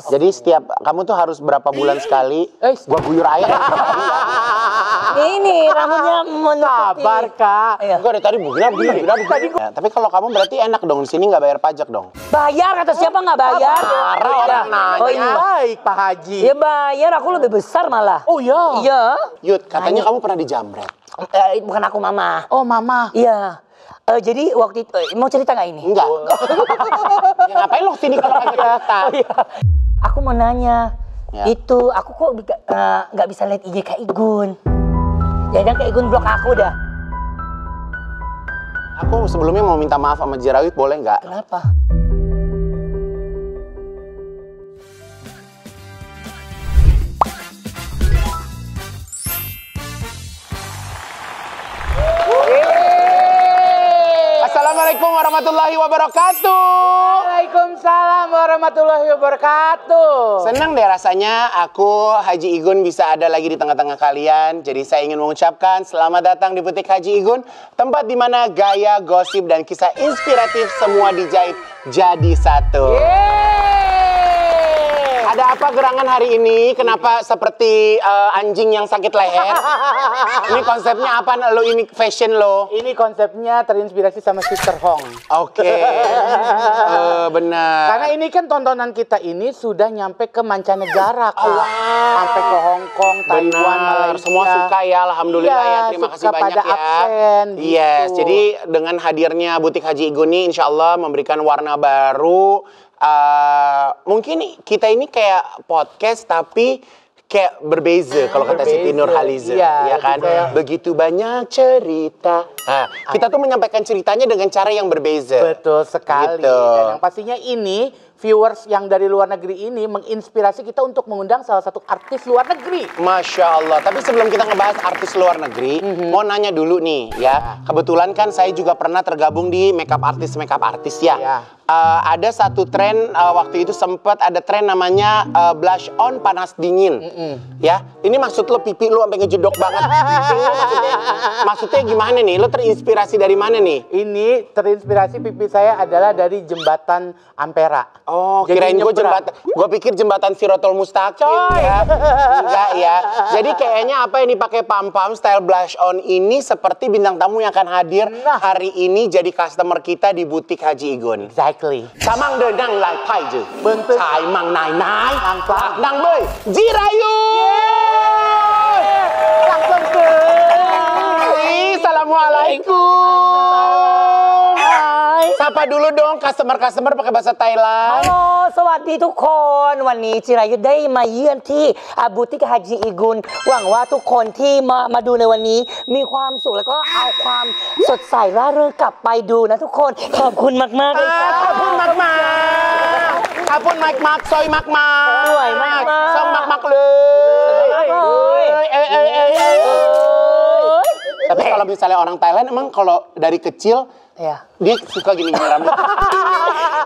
Jadi setiap kamu tuh harus berapa bulan sekali gua guyur air. Ini rambutnya menutupi. Sabar Kak. Iya. Gua dari tadi begini. Ya, tapi kalau kamu berarti enak dong di sini nggak bayar pajak dong. Bayar kata siapa nggak bayar? Marah orang nanya. Oh ini Baik Pak Haji. ya bayar, aku lebih besar malah. Oh iya. Iya. Yud, katanya kamu pernah dijamret. Bukan aku mama. Oh Mama. Iya. Jadi waktu itu mau cerita nggak ini? Enggak. Ya, ngapain lo sini kalau nggak cerita? Aku mau nanya. Ya. Itu aku kok nggak bisa lihat IG Kak Igun. Jangan Kak Igun blok aku dah. Aku sebelumnya mau minta maaf sama Jerawit, boleh nggak? Kenapa? Assalamualaikum warahmatullahi wabarakatuh. Waalaikumsalam warahmatullahi wabarakatuh. Senang deh rasanya aku Haji Igun bisa ada lagi di tengah-tengah kalian. Jadi saya ingin mengucapkan selamat datang di Butik Haji Igun, tempat di mana gaya, gosip dan kisah inspiratif semua dijahit jadi satu. Ada apa gerangan hari ini? Kenapa seperti anjing yang sakit leher? Ini konsepnya apa? Lo ini fashion lo? Ini konsepnya terinspirasi sama Sister Hong. Oke, benar. Karena ini kan tontonan kita ini sudah nyampe ke mancanegara, Kak. Sampai ke Hong Kong, Taiwan, Benar, Malaysia. semua suka ya, alhamdulillah Iya, ya, terima kasih suka banyak pada ya. absen, Yes, gitu. jadi dengan hadirnya Butik Haji Igun ini insya Allah memberikan warna baru. Mungkin kita ini kayak podcast tapi kayak berbeza kalau kata Siti Nurhaliza, Iya, ya kan? kayak- Begitu banyak cerita. Nah, kita tuh menyampaikan ceritanya dengan cara yang berbeza. Betul sekali. Gitu. Dan yang pastinya ini viewers yang dari luar negeri ini menginspirasi kita untuk mengundang salah satu artis luar negeri. Masya Allah. Tapi sebelum kita ngebahas artis luar negeri, mau nanya dulu nih ya. Kebetulan kan saya juga pernah tergabung di makeup artis ya. Ya. Ada satu tren waktu itu sempat ada tren namanya blush on panas dingin. Ya, ini maksud lo pipi lo sampai ngejedok banget. Maksudnya gimana nih? Lo terinspirasi dari mana nih? Ini terinspirasi pipi saya adalah dari jembatan Ampera. Oh, Jadi kirain gue nyebrang. jembatan. Gue pikir jembatan Sirotol Mustaqim ya. Enggak ya. Jadi kayaknya apa yang dipakai pam-pam style blush on ini seperti bintang tamu yang akan hadir hari ini jadi customer kita di Butik Haji Igun. Exactly. Samang de nang lai pai je. Bentuk. Cai mang nai nai. Nang plang. Nang boy. Jirayu. Langsung ke. Assalamualaikum. Sapa dulu dong customer pakai bahasa Thailand. ฮัลโหลสวัสดีทุกคนวันนี้จิรายุได้มาเยือนที่บูติกฮาจิอิกุลหวังว่าทุกคนที่มาดูในวันนี้มีความสุขแล้วก็เอาความสดใสร่าเริงกลับไปดูนะทุกคนขอบคุณมากๆเลยค่ะ ขอบคุณมากๆขอบคุณมากๆซอยมากๆ สวยมากๆ ซองมากๆเลย Tapi kalau misalnya orang Thailand emang kalau dari kecil Ya. dia suka gini rambut.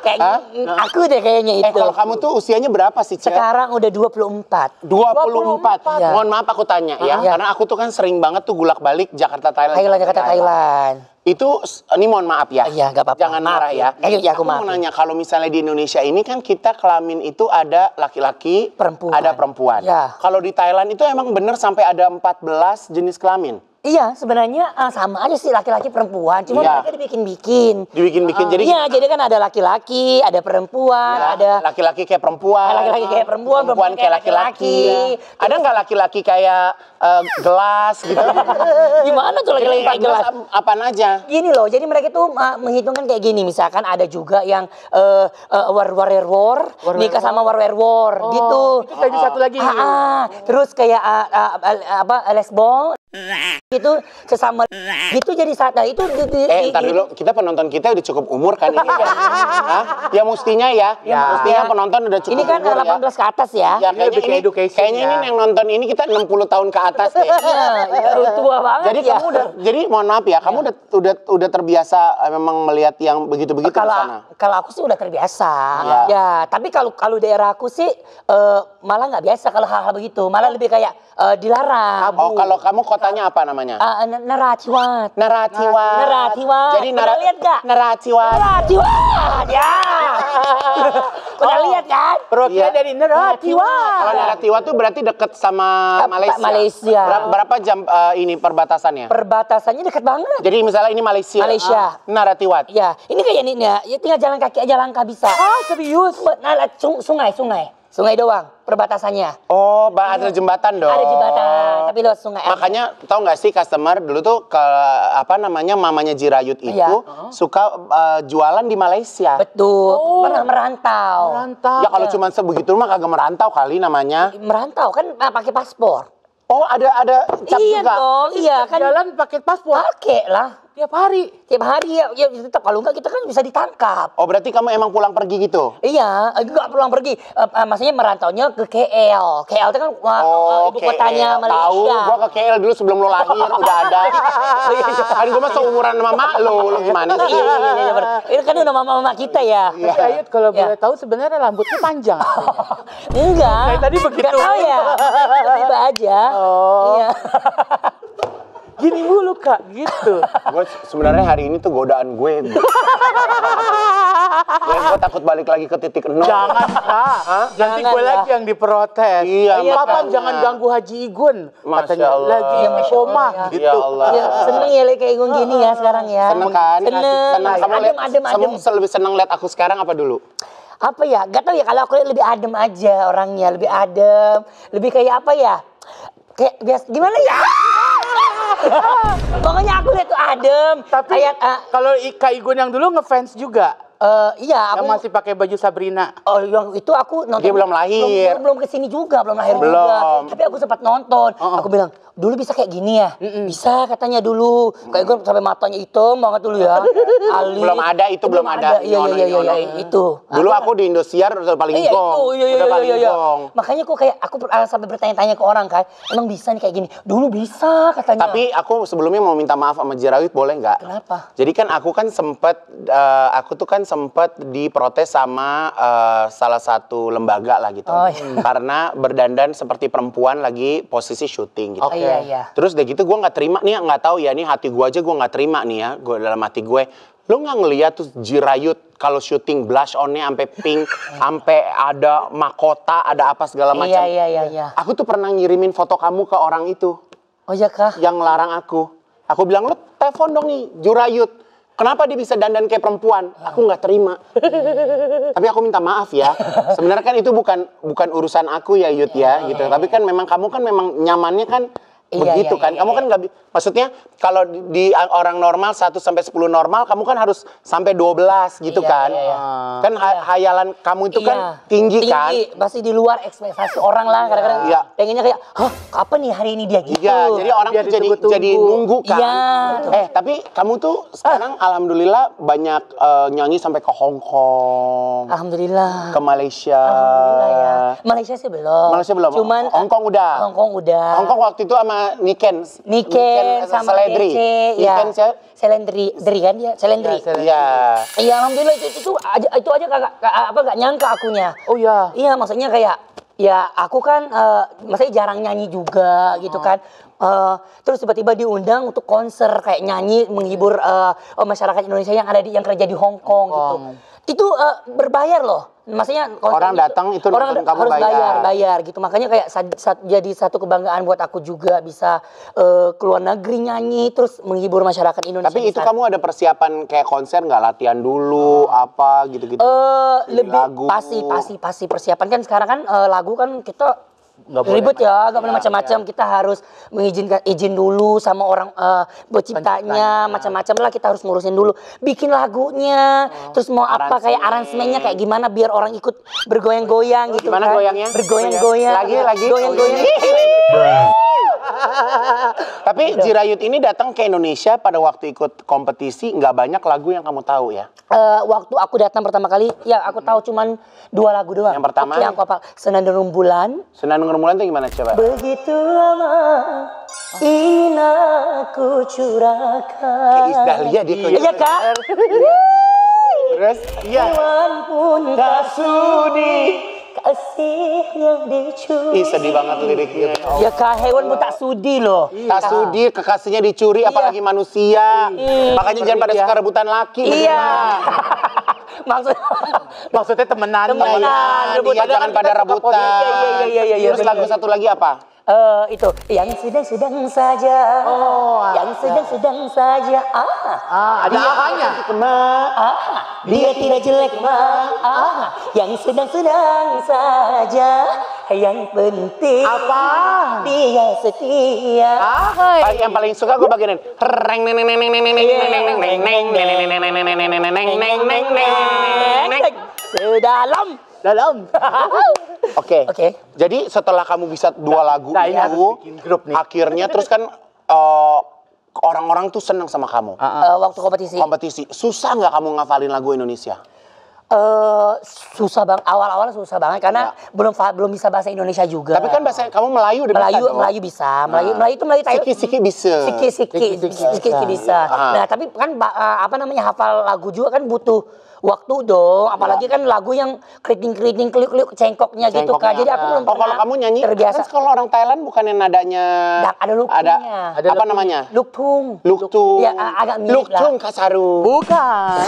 Kayak aku deh kayaknya itu. Kalau kamu tuh usianya berapa sih, Cek? Sekarang udah 24. 24. Ya. Mohon maaf aku tanya ya, Ya. karena aku tuh kan sering banget tuh gulak-balik Jakarta Thailand. Thailand. Itu ini mohon maaf ya. Iya, nggak apa-apa. Jangan Maaf marah ya. ya. Ya, aku mau maafin. nanya kalau misalnya di Indonesia ini kan kita kelamin itu ada laki-laki, Perempuan. ada perempuan. Ya. Kalau di Thailand itu emang bener sampai ada 14 jenis kelamin. Iya, sebenarnya sama aja sih laki-laki perempuan, cuma Iya. mereka dibikin-bikin. Dibikin-bikin jadi Iya, jadi kan ada laki-laki, ada perempuan, ya, ada laki-laki kayak perempuan, laki-laki kayak perempuan, perempuan kayak laki-laki. Ada nggak laki-laki kayak gelas gitu? Gimana tuh laki-laki kayak gelas? Apaan aja? Gini loh, jadi mereka tuh menghitungkan kayak gini, misalkan ada juga yang warrior nikah sama warrior gitu. Itu tadi satu lagi. Terus kayak lesbong gitu sesama gitu jadi saat itu Ntar dulu, kita penonton kita udah cukup umur kan ini kan? Hah? Ya mestinya ya, mestinya penonton udah cukup ini kan umur 18 ke atas ya. Ya, Ini lebih ke education kayaknya ya. ini yang nonton ini kita 60 tahun ke atas deh. Iya, tua banget Jadi ya. kamu jadi mohon maaf ya, kamu udah terbiasa memang melihat yang begitu-begitu di sana. Kalau aku sih udah terbiasa. Ya. Ya, tapi kalau daerah aku sih malah nggak biasa kalau hal-hal begitu. Malah lebih kayak dilarang. Oh, kalau kamu kota kotanya apa namanya? Narathivat. Narathivat. Narathivat. Jadi Pernah lihat gak? Narathivat. Narathivat, ya. Pernah lihat kan? Perwakilan dari Narathivat. Kalau Narathivat tuh berarti deket sama Malaysia. Malaysia. Berapa jam ini perbatasannya? Perbatasannya dekat banget. Jadi misalnya ini Malaysia. Malaysia. Narathivat. Ya, ini kayak ini ya, tinggal jalan kaki aja langkah bisa. Serius? Nah, sungai doang perbatasannya. Oh, ada jembatan dong. Ada jembatan, tapi lewat sungai. Makanya tahu nggak sih customer dulu tuh ke apa namanya mamanya Jirayut itu Iya. suka jualan di Malaysia. Betul, pernah merantau. Ya kalau cuma sebegitu mah kagak merantau kali namanya. Merantau kan pakai paspor. Oh, ada cap Iya juga. dong, iya kan. Jalan pakai paspor Pakai lah. tiap hari. Tiap hari ya tetap kalau enggak kita kan bisa ditangkap. Oh, berarti kamu emang pulang pergi gitu? Iya, enggak pulang pergi. Maksudnya merantaunya ke KL. KL itu kan ibu kotanya KL. Malaysia. Tahu, gua ke KL dulu sebelum lo lahir udah ada. Kan gua mah seumuran sama mak lo gimana sih? Ini kan udah mama-mama kita ya. Tapi Ayut kalau boleh tahu sebenarnya rambutnya panjang. Enggak. Kayak tadi begitu. Enggak tahu ya. Tiba aja. Oh. Iya. Gini mulu Kak, gitu. Gue sebenarnya hari ini tuh godaan gue. Gue takut balik lagi ke titik nol. Jangan Kak. Nanti gue lagi yang diprotes. Iya, Papan makanya. jangan ganggu Haji Igun. Masya Katanya Allah. lagi Iya, Masya koma Allah, ya. gitu. Ya Allah. Ya, seneng ya kayak Igun gini ya sekarang ya. Seneng kan? Seneng. Kamu lihat, Adem. kamu lebih seneng lihat aku sekarang apa dulu? Apa ya? Gak tau ya, kalau aku lihat lebih adem aja orangnya, lebih adem, lebih kayak apa ya? Kayak biasa gimana ya? Pokoknya aku lihat tuh adem. Tapi kayak kalau Kak Igun yang dulu ngefans juga. iya Yang aku masih pakai baju Sabrina. Oh, yang itu aku nonton. Dia belum lahir. Belum kesini juga, belum lahir Belum. juga. Tapi aku sempat nonton. Aku bilang, dulu bisa kayak gini ya? Bisa katanya dulu. Kayak gue sampai matanya hitam banget dulu ya. Ali. Belum ada, itu belum ada. Iya, itu. Dulu aku di Indosiar udah paling Iya, gong. Udah paling iya. gong. Makanya kok kayak aku sampai bertanya-tanya ke orang kan, emang bisa nih kayak gini? Dulu bisa katanya. Tapi aku sebelumnya mau minta maaf sama Jirayut, boleh nggak? Kenapa? Jadi kan aku kan sempet diprotes sama salah satu lembaga lah gitu. Oh, iya. Karena berdandan seperti perempuan lagi posisi syuting gitu. Iya. Terus udah gitu gue nggak terima nih, nggak tahu ya nih hati gue aja gue nggak terima nih ya. Gue dalam hati gue, lo nggak ngeliat tuh Jirayut kalau syuting blush onnya sampai pink, sampai ada mahkota, ada apa segala macam. Iya. Aku tuh pernah ngirimin foto kamu ke orang itu Oh iya kah? yang larang aku. Aku bilang, lo telepon dong nih Jirayut. Kenapa dia bisa dandan kayak perempuan? Aku nggak terima. Tapi aku minta maaf ya. Sebenarnya kan itu bukan urusan aku ya Yud ya gitu. Tapi kan memang kamu kan memang nyamannya kan begitu kan. Kamu kan nggak maksudnya kalau di orang normal 1 sampai 10 normal, kamu kan harus sampai 12 gitu kan. Kan hayalan kamu itu kan tinggi kan. Pasti di luar ekspektasi orang lah. Kadang-kadang pengennya kayak, hah kapan nih hari ini dia gitu. Iya, jadi orang tuh jadi nunggu kan. Iya. Tapi kamu tuh sekarang alhamdulillah banyak nyanyi sampai ke Hong Kong, Alhamdulillah. ke Malaysia. Alhamdulillah ya. Malaysia sih belum. Malaysia belum. Cuman Hong Kong udah. Hong Kong waktu itu sama Niken sama Seledri. DC, ya. Niken siapa? Selendri kan dia, Selendri. Iya. Iya, alhamdulillah itu aja gak nyangka akunya. Oh iya. Iya, maksudnya kayak ya aku kan maksudnya jarang nyanyi juga gitu kan. Terus tiba-tiba diundang untuk konser kayak nyanyi menghibur masyarakat Indonesia yang kerja di Hong Kong gitu. Itu berbayar loh. Maksudnya orang datang itu orang kamu harus bayar gitu. Makanya kayak jadi satu kebanggaan buat aku juga bisa keluar negeri nyanyi terus menghibur masyarakat Indonesia. Tapi itu kamu ada persiapan kayak konser nggak, latihan dulu apa gitu-gitu? Lebih lagu. pasti persiapan kan sekarang kan lagu kan kita ribet ya, gak boleh macam-macam. Kita harus izin dulu sama orang penciptanya, macam-macam lah kita harus ngurusin dulu. Bikin lagunya, terus mau apa kayak aransemennya kayak gimana biar orang ikut bergoyang-goyang gitu. Gimana kan. goyangnya? Bergoyang-goyang. Lagi. Goyang-goyang. Tapi Jirayut ini datang ke Indonesia pada waktu ikut kompetisi, nggak banyak lagu yang kamu tahu ya? Waktu aku datang pertama kali, ya aku tahu cuman 2 lagu doang. Yang pertama? Yang aku hafal, Senandung Rembulan. Senandung Rembulan itu gimana coba? Begitu lama ingin aku curahkan. Kayak Iis Dahlia dia koyak. Iya kak? Terus? Iya. Tuhan pun tak sudi kasih yang dicuri. Ih, sedih banget liriknya. Ya kak hewan pun tak sudi loh. Tak sudi kekasihnya dicuri, apalagi manusia. Makanya jangan pada suka rebutan laki. Iya. Maksudnya temenan. Temenan, Iya, jangan pada rebutan. Iya. Terus lagu satu lagi apa? Itu yang sedang-sedang saja. Yang sedang-sedang saja. Ada ahanya. Dia tidak jelek mah. Yang sedang-sedang saja. Yang penting Apa? dia setia. Yang paling suka gue bagian reng neng neng neng neng neng neng neng neng neng neng neng. Dalam. Oke. Jadi setelah kamu bisa 2 lagu Nah, ini harus itu, bikin grup nih. akhirnya terus kan orang-orang tuh senang sama kamu. Waktu kompetisi. Kompetisi. Susah nggak kamu ngafalin lagu Indonesia? Susah banget. Awal-awal susah banget karena belum bisa bahasa Indonesia juga. Tapi kan bahasa kamu Melayu udah bisa dong? Melayu bisa. Melayu itu Melayu Thailand. Siki bisa. Siki bisa. Nah, tapi kan hafal lagu juga kan butuh waktu dong, apalagi kan lagu yang keriting keliuk cengkoknya gitu kan. Jadi aku belum pernah. Kalau kamu nyanyi terbiasa. kan kalau orang Thailand bukannya nadanya ada lukungnya. Ada apa namanya? Luktung. Luktung. Ya agak mirip lah. Luktung Kasaru. Bukan.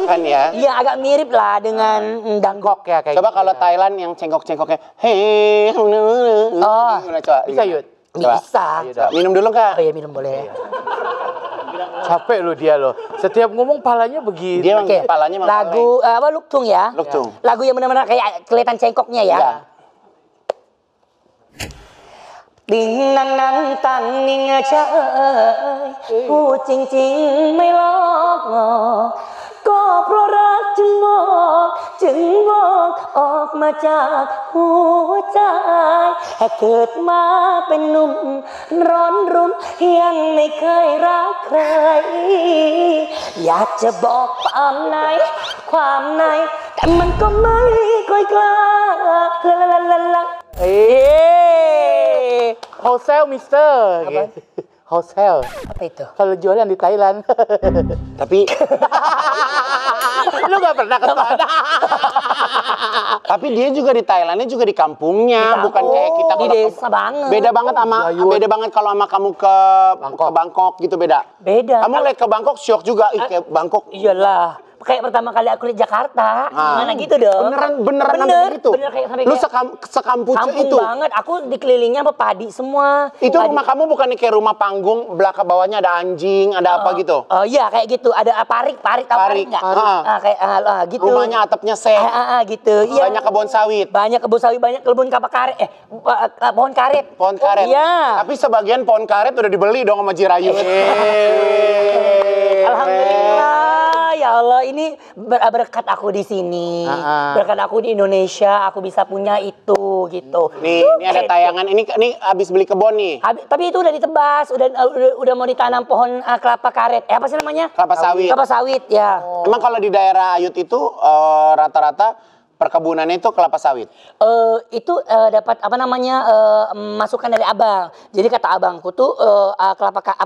Kan ya? Iya agak mirip lah dengan Danggok ya kayak Coba gitu kalau ya. Thailand yang cengkok-cengkoknya gimana coba? Bisa Yud? bisa. Minum dulu Kak. Oh iya minum boleh. Capek lo dia lo. Setiap ngomong palanya begini. Dia Oke. kepalanya memang Lagu luktung ya. Luktung. Lagu yang benar-benar kayak kelihatan cengkoknya ya. Iya. Tình năng năng tàn ninh trờiผู้จริงๆไม่ลอกงอกก็เพราะรักจึงงอกจึงงอกออกมาจากหัวใจเกิดมาเป็นหนุ่มร้อนรุมยังไม่เคยรักใครอยากจะบอกความในแต่มันก็ไม่ค่อยกล้าla Wholesale Mister. Wholesale. apa itu? Kalau jualan di Thailand. Tapi Lu gak pernah ke sana. tapi dia juga di Thailandnya juga di kampungnya, bukan kayak kita di kalau desa banget. beda banget kalau sama kamu ke Bangkok gitu beda. Beda. Kamu lihat ke Bangkok syok juga, kayak Bangkok. Iyalah. Kayak pertama kali aku lihat Jakarta, gimana gitu dong? Beneran sampai gitu. Bener kayak sampai Lu kayak sekampus kampung itu. banget. Aku dikelilingnya apa padi semua. Itu Padi. rumah kamu bukan kayak rumah panggung, belakang bawahnya ada anjing, ada apa gitu? Iya kayak gitu. Ada parik tahu parik nggak? Kayak gitu. Rumahnya atapnya seng. Gitu. Iya. Banyak kebun sawit. Banyak kebun sawit, banyak kebun kelapa karet. Pohon karet. Pohon karet. Iya. Tapi sebagian pohon karet udah dibeli dong sama Jirayut. Alhamdulillah. Ya Allah, ini berkat aku di sini. Berkat aku di Indonesia, aku bisa punya itu gitu. Nih, ini ada tayangan. Ini habis beli kebun nih. Tapi itu udah ditebas, udah mau ditanam pohon kelapa karet. Apa sih namanya? Kelapa sawit. Kelapa sawit, ya. Emang kalau di daerah Ayut itu rata-rata perkebunannya itu kelapa sawit. Itu dapat masukan dari abang. Jadi kata abangku tuh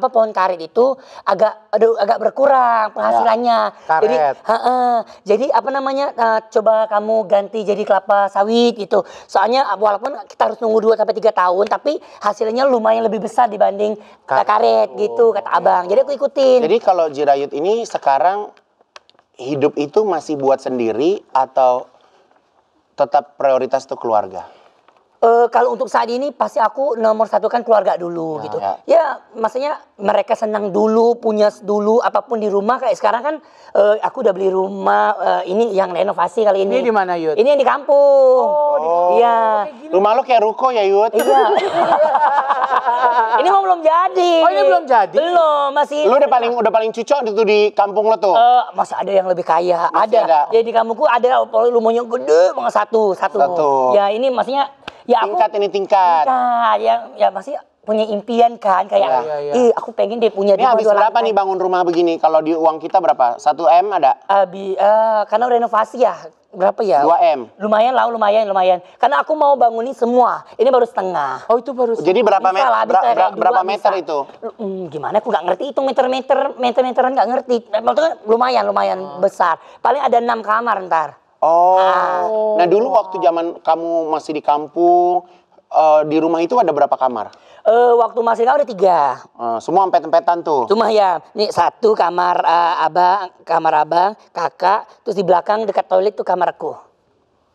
pohon karet itu agak berkurang penghasilannya. Karet. Jadi coba kamu ganti jadi kelapa sawit gitu. Soalnya walaupun kita harus nunggu 2 sampai 3 tahun, tapi hasilnya lumayan lebih besar dibanding karet gitu kata abang. Jadi aku ikutin. Jadi kalau Jirayut ini sekarang hidup itu masih buat sendiri atau tetap prioritas tuh keluarga? Kalau untuk saat ini pasti aku nomor 1 kan keluarga dulu gitu. Ya maksudnya mereka senang dulu, punya dulu apapun di rumah. Kayak sekarang kan aku udah beli rumah, ini yang renovasi kali ini. Ini di mana Yud? Ini yang di kampung. Iya. Rumah lo kayak ruko ya Yud? Iya. Ini belum jadi. Oh, ini belum jadi? Belum, masih. Lu udah paling cucok itu di kampung lo tuh? Masih ada yang lebih kaya. Masih ada. Ya di kampungku ada rumahnya gede banget satu. Ya ini maksudnya ya aku tingkat. Ya masih punya impian kan kayak aku pengen dia punya Ini habis berapa nih bangun rumah begini? Kalau di uang kita berapa? 1 M ada? Karena renovasi ya. Berapa ya? 2 M. Lumayan. Karena aku mau bangunin semua. Ini baru setengah. Oh itu baru. Jadi berapa berapa meter itu? Gimana aku nggak ngerti itu meteran nggak ngerti. Maksudnya lumayan besar. Paling ada 6 kamar ntar. Oh. Nah dulu waktu zaman kamu masih di kampung, di rumah itu ada berapa kamar? Waktu masih ada 3. Semua empet-empetan tuh. Cuma ya, nih 1 kamar abang, kakak, terus di belakang dekat toilet tuh kamarku.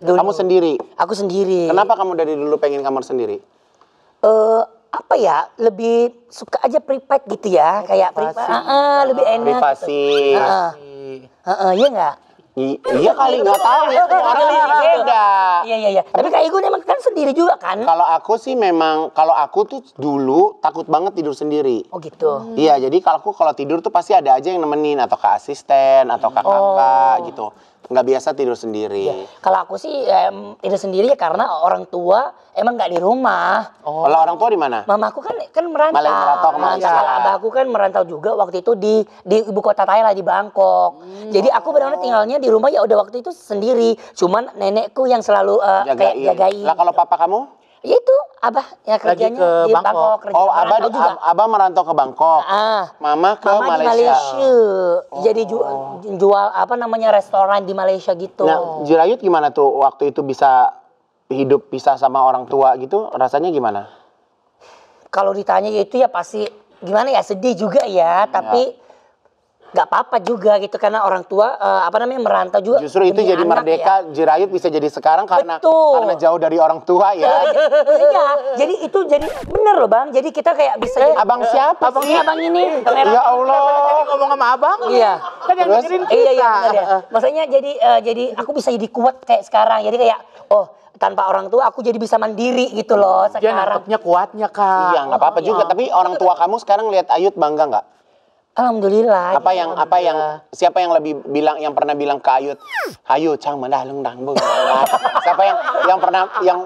Dulu. Kamu sendiri? Aku sendiri. Kenapa kamu dari dulu pengen kamar sendiri? Apa ya, lebih suka aja private gitu ya, kayak private, lebih enak. Privasi. Iya nggak? Iya kali, nggak tahu ya, semua orang beda. Iya. Tapi Kak Igun emang kan sendiri juga kan? Kalau aku sih memang, kalau aku tuh dulu takut banget tidur sendiri. Oh gitu. Iya, jadi kalau tidur tuh pasti ada aja yang nemenin, atau ke asisten, atau ke kakak gitu. Nggak biasa tidur sendiri. Kalau aku sih tidur sendiri ya karena orang tua emang nggak di rumah. Kalau orang tua di mana? Mamaku kan merantau. Merantau ke Malaysia. Kalau abahku kan merantau juga waktu itu di ibu kota Thailand di Bangkok. Jadi aku benar-benar tinggalnya di rumah ya udah waktu itu sendiri. Cuman nenekku yang selalu kayak jagain. Lah kalau papa kamu? Ya itu abah ya kerjanya ke di Bangkok. Oh, abah merantau ke Bangkok. Mama ke Mama Malaysia. di Malaysia. Jadi jual apa namanya restoran di Malaysia gitu. Nah, Jirayut gimana tuh waktu itu bisa hidup pisah sama orang tua gitu? Rasanya gimana? Kalau ditanya itu ya pasti gimana ya, sedih juga ya, tapi nggak apa-apa juga gitu karena orang tua merantau juga. Justru itu jadi merdeka ya. Jirayut bisa jadi sekarang karena jauh dari orang tua ya. Iya, jadi itu jadi bener loh Bang. Jadi kita kayak bisa abang siapa sih? Abang ini. Ya Allah. Ngomong sama abang? Iya. Kan yang dengerin kita. Iya, bener ya. Maksudnya jadi aku bisa jadi kuat kayak sekarang. Jadi kayak tanpa orang tua aku jadi bisa mandiri gitu loh sekarang. Dia nangkepnya kuatnya Kak. Iya, nggak apa-apa juga. Tapi orang tua kamu sekarang lihat Ayut bangga nggak? Alhamdulillah. Siapa yang pernah bilang ke Ayut, "Ayo, cang mandah lengdang bu." Siapa yang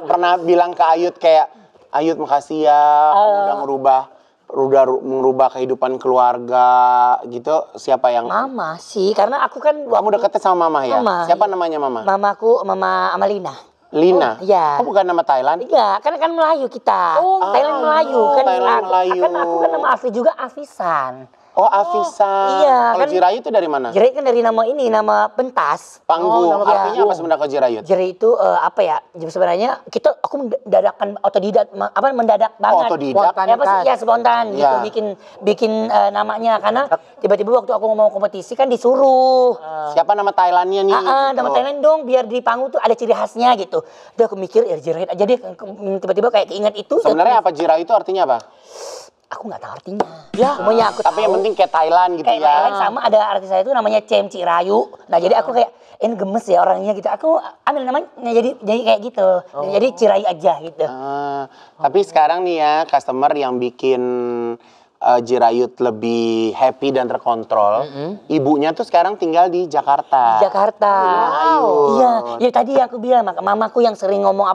pernah bilang ke Ayut kayak, "Ayut makasih ya, kamu udah merubah kehidupan keluarga gitu." Siapa yang? Mama sih, karena aku kan Kamu deketnya sama mama ya? Mama. Siapa namanya mama? Mamaku, Mama Amalina. Lina? Iya. Oh, bukan nama Thailand? Iya, kan Melayu kita. Thailand Melayu. Thailand Melayu. Kan aku kan nama asli juga Afisan. Oh, Afisan. Iya. Kalau Jirayut itu dari mana? Jirayut kan dari nama pentas. Panggung. Artinya apa sebenarnya kalau Jirayut? Jirayut itu sebenarnya aku mendadak banget. Otodidak? Ya spontan gitu bikin namanya karena tiba-tiba waktu aku ngomong kompetisi kan disuruh. Siapa nama Thailandnya nih? Nama Thailand dong biar di panggung tuh ada ciri khasnya gitu. Udah aku mikir Jirayut aja deh, tiba-tiba kayak keinget itu. Sebenarnya apa Jirayut itu artinya apa? Aku nggak tahu artinya. Ya, semuanya aku tapi yang penting kayak Thailand gitu kayak ya. Thailand sama ada artis saya itu namanya Cem Cirayu. Nah, jadi aku kayak ini gemes ya orangnya gitu. Aku ambil namanya jadi kayak gitu. Jadi Cirayu aja gitu. Tapi sekarang nih ya, customer yang bikin Jirayut lebih happy dan terkontrol. Ibunya tuh sekarang tinggal di Jakarta. Jakarta. Iya, ya tadi aku bilang mamaku yang sering ngomong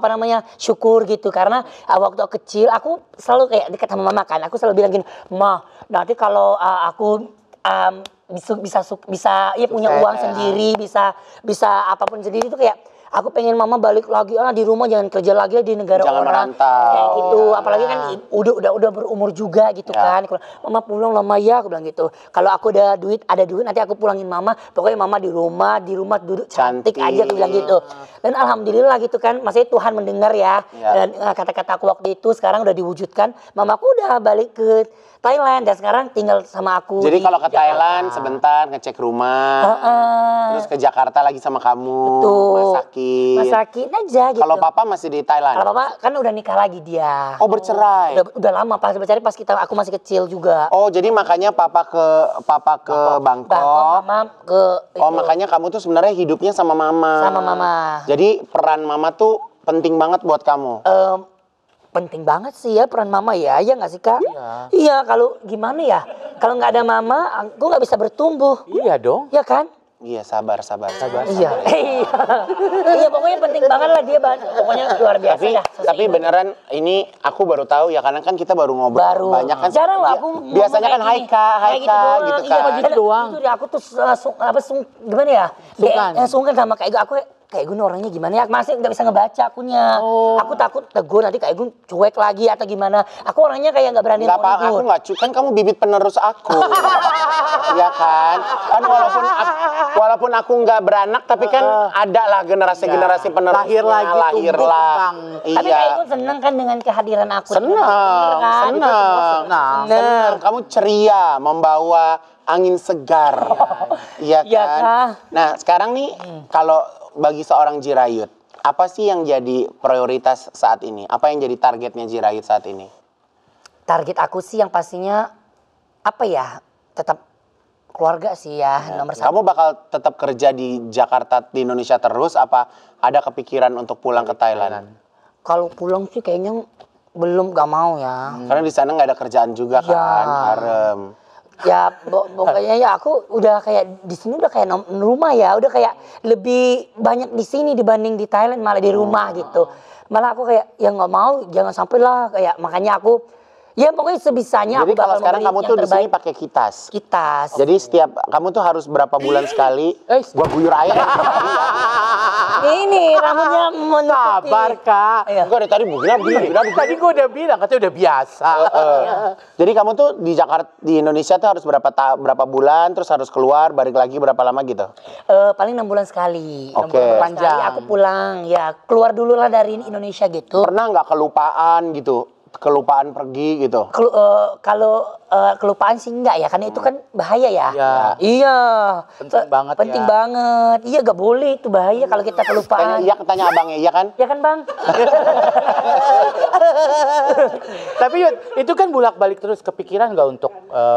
syukur gitu karena waktu aku kecil aku selalu kayak dekat sama mama kan. Aku selalu bilang gini, "Ma, nanti kalau aku bisa ya punya uang sendiri, bisa apapun sendiri itu kayak aku pengen mama balik lagi di rumah, jangan kerja lagi di negara jangan orang." merantau. Kayak gitu. Apalagi kan udah berumur juga gitu kan. Mama pulang lama ya, aku bilang gitu. Kalau aku ada duit nanti aku pulangin mama. Pokoknya mama di rumah duduk cantik aja, aku bilang gitu. Dan alhamdulillah gitu kan, maksudnya Tuhan mendengar ya. Dan kata-kata aku waktu itu sekarang udah diwujudkan. Mamaku udah balik ke Thailand dan sekarang tinggal sama aku. Jadi kalau ke Thailand sebentar ngecek rumah, terus ke Jakarta lagi sama kamu, masakin aja gitu. Kalau papa masih di Thailand? Kalau papa kan udah nikah lagi dia. Oh, bercerai? Udah lama pas bercerai pas aku masih kecil juga. Oh, jadi makanya papa ke Bangkok. Mama ke Oh, makanya kamu tuh sebenarnya hidupnya sama mama. Sama mama. Jadi peran mama tuh penting banget buat kamu. Penting banget sih ya peran mama ya nggak sih Kak? Iya, kalau gimana ya? Kalau nggak ada mama, aku nggak bisa bertumbuh. Iya dong. Iya kan? Iya, sabar. Iya. Iya, pokoknya penting banget lah dia, pokoknya luar biasa ya. Tapi beneran ini aku baru tahu ya, karena kan kita baru ngobrol banyak kan. Jarang lah aku biasanya kan hai kak gitu kan. Iya, gitu doang. Itu dia aku tuh gimana ya? Sungkan sama kayak aku Kak Igun orangnya gimana ya? Masih nggak bisa ngebaca akunya. Aku takut tegur nanti Kak Igun cuek lagi atau gimana. Aku orangnya kayak nggak berani Nggak apa, aku negur. nggak kan kamu bibit penerus aku. Ya kan? Kan walaupun aku nggak beranak, tapi kan ada lah generasi-generasi penerusnya. Lahir lagi, lahir tumbuh, lah. kembang. Tapi Kak Igun seneng kan dengan kehadiran aku. Senang, senang. Kamu ceria, membawa angin segar. Iya Iya kan? kah? Nah, sekarang nih kalau bagi seorang Jirayut, apa sih yang jadi prioritas saat ini? Apa yang jadi targetnya Jirayut saat ini? Target aku sih yang pastinya apa ya? Tetap keluarga sih ya, nomor satu. Kamu bakal tetap kerja di Jakarta, di Indonesia terus? Apa ada kepikiran untuk pulang ke Thailand? Kalau pulang sih kayaknya belum, gak mau ya. Karena di sana nggak ada kerjaan juga Ya. kan, harem. Ya pokoknya ya aku udah kayak di sini udah kayak rumah ya, udah kayak lebih banyak di sini dibanding di Thailand, malah di rumah gitu. Malah aku kayak ya nggak mau, jangan sampai lah kayak, makanya aku ya pokoknya sebisanya Jadi aku bakal kalau sekarang memberi kamu yang tuh di sini terbaik. pakai kitas. Kitas. Jadi setiap kamu tuh harus berapa bulan sekali? Gua guyur air. Ini rambutnya menutupi. Sabar, Kak. Iya. Enggak dari tadi bilang. Tadi gue udah bilang, katanya udah biasa. Jadi kamu tuh di Jakarta, di Indonesia tuh harus berapa bulan, terus harus keluar, balik lagi berapa lama gitu? Paling 6 bulan sekali. 6 Oke. bulan Panjang. sekali aku pulang, ya keluar dulu lah dari Indonesia gitu. Pernah nggak kelupaan gitu? Kelupaan pergi gitu? Kalau kelupaan sih enggak ya, karena itu kan bahaya ya. Iya. Iya. Penting banget Penting ya. banget. Iya, gak boleh itu bahaya kalau kita Tanya kelupaan. iya, tanya abangnya iya kan? Ya kan Bang? Tapi Yud, itu kan bolak-balik terus, kepikiran nggak untuk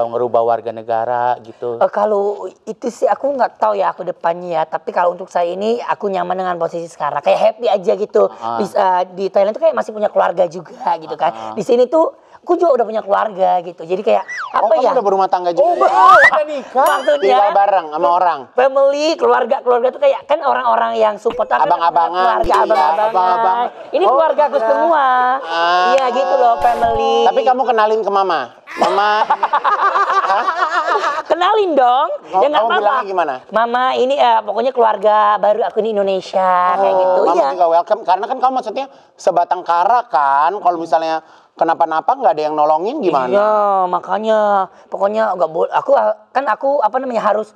ngerubah warga negara gitu? Kalau itu sih aku nggak tahu ya aku depannya ya. Tapi kalau untuk saya ini aku nyaman dengan posisi sekarang. Kayak happy aja gitu. Bisa di Thailand tuh kayak masih punya keluarga juga gitu kan. Di sini tuh aku juga udah punya keluarga gitu. Jadi kayak apa Kamu ya? udah berumah tangga juga? Udah nikah? Maksudnya Tinggal bareng sama orang? family, keluarga tuh kayak kan orang-orang yang support aku. Abang-abangan Keluarga gitu ya, abang-abangan. abang-abang. Ini keluarga aku semua. Iya gitu loh, family. Tapi kamu kenalin ke mama? Mama, Kenalin dong. Kamu- Ya nggak kamu apa-apa. bilangnya gimana? Mama ini pokoknya keluarga baru aku di Indonesia kayak gitu. mama Iya. juga welcome. Karena kan kamu maksudnya sebatang kara kan, kalau misalnya kenapa-napa nggak ada yang nolongin gimana? Iya, makanya pokoknya nggak boleh. Aku apa namanya harus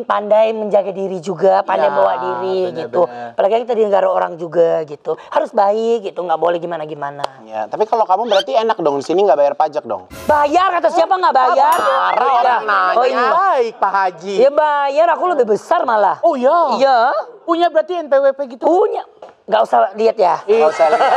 pandai menjaga diri juga, pandai Iya, bawa diri gitu. benar-benar. Apalagi kita di negara orang juga gitu. Harus baik gitu, nggak boleh gimana-gimana. Ya, tapi kalau kamu berarti enak dong, di sini nggak bayar pajak dong? Bayar kata siapa nggak bayar? Marah orang nanya. Oh iya. Baik, Pak Haji. Ya bayar, aku lebih besar malah. Oh iya? Iya, Punya berarti NPWP gitu? punya. Nggak usah lihat ya. Nggak usah lihat.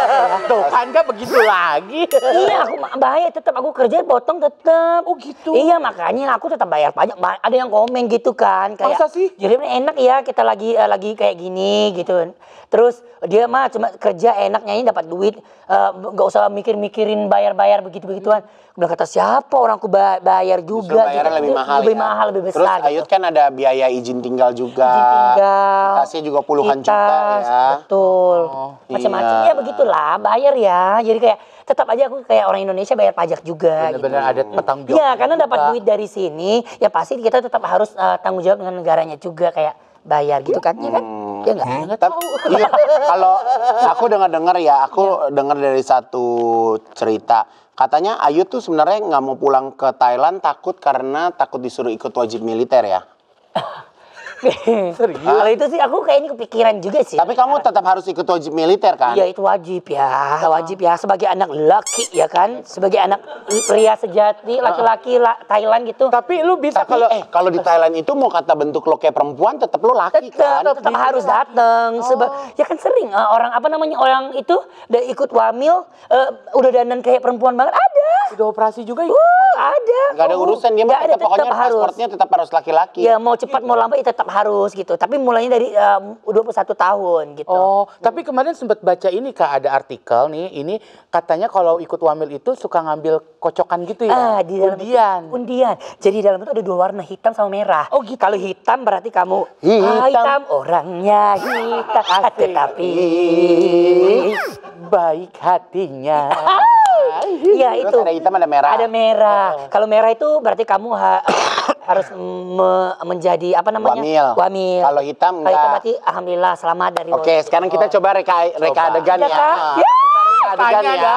Tuh kan nggak begitu lagi. Iya, aku bahaya tetap aku kerja potong tetap. Oh, gitu. Iya, makanya aku tetap bayar pajak. Ada yang komen gitu kan, kayak Masa sih? jadi enak ya kita lagi kayak gini gitu. Terus dia mah cuma kerja enaknya ini dapat duit, nggak usah mikir-mikirin bayar-bayar begitu-begituan. Udah kata siapa orangku bayar Justru juga. bayarnya lebih mahal. Lebih ya. mahal, lebih Terus besar. Ayut kan ada biaya izin tinggal juga. Izin tinggal. Tasnya juga puluhan juta ya. Betul. Oh, Macam-macam iya. ya begitulah, bayar ya. Jadi kayak tetap aja aku kayak orang Indonesia bayar pajak juga. Bener-bener ada petang jawab. Iya, karena dapat duit dari sini, ya pasti kita tetap harus tanggung jawab dengan negaranya juga kayak bayar gitu kan, ya kan? Ya enggak? Iya, kalau aku dengar-dengar ya, aku dengar dari satu cerita. Katanya Ayu tuh sebenarnya nggak mau pulang ke Thailand takut disuruh ikut wajib militer ya. Serius? Kalau itu sih aku kayaknya kepikiran juga sih. Tapi kamu tetap harus ikut wajib militer kan? Iya itu wajib ya sebagai anak laki ya kan, sebagai anak pria sejati laki-laki Thailand gitu. Tapi lu bisa Tapi kalau kalau di Thailand itu mau kata bentuk lo kayak perempuan tetap lo laki kan? Tetap harus datang. Ya kan sering orang orang itu udah ikut wamil, udah dandan kayak perempuan banget ada. udah operasi juga ya? Ada. Nggak ada urusan dia mah Nggak ada, tetap pokoknya tetap harus. pasportnya tetap harus laki-laki. Ya mau cepat mau lambat ya tetap harus gitu. Tapi mulainya dari 21 tahun gitu. Oh, tapi kemarin sempat baca ini Kak, ada artikel nih, ini katanya kalau ikut wamil itu suka ngambil kocokan gitu ya? Di dalam undian. undian. Jadi di dalam itu ada dua warna, hitam sama merah. Oh, gitu. Kalau hitam berarti kamu Hitam. hitam orangnya hitam, tetapi Baik hatinya. iya Terus itu. ada hitam ada merah. Ada merah. Kalau merah itu berarti kamu harus menjadi apa namanya? Wamil. Wamil. Kalau hitam Kalau hitam enggak. berarti alhamdulillah selamat dari Oke, sekarang kita coba reka adegan Ada ya. kah? Ya. Adegan ya.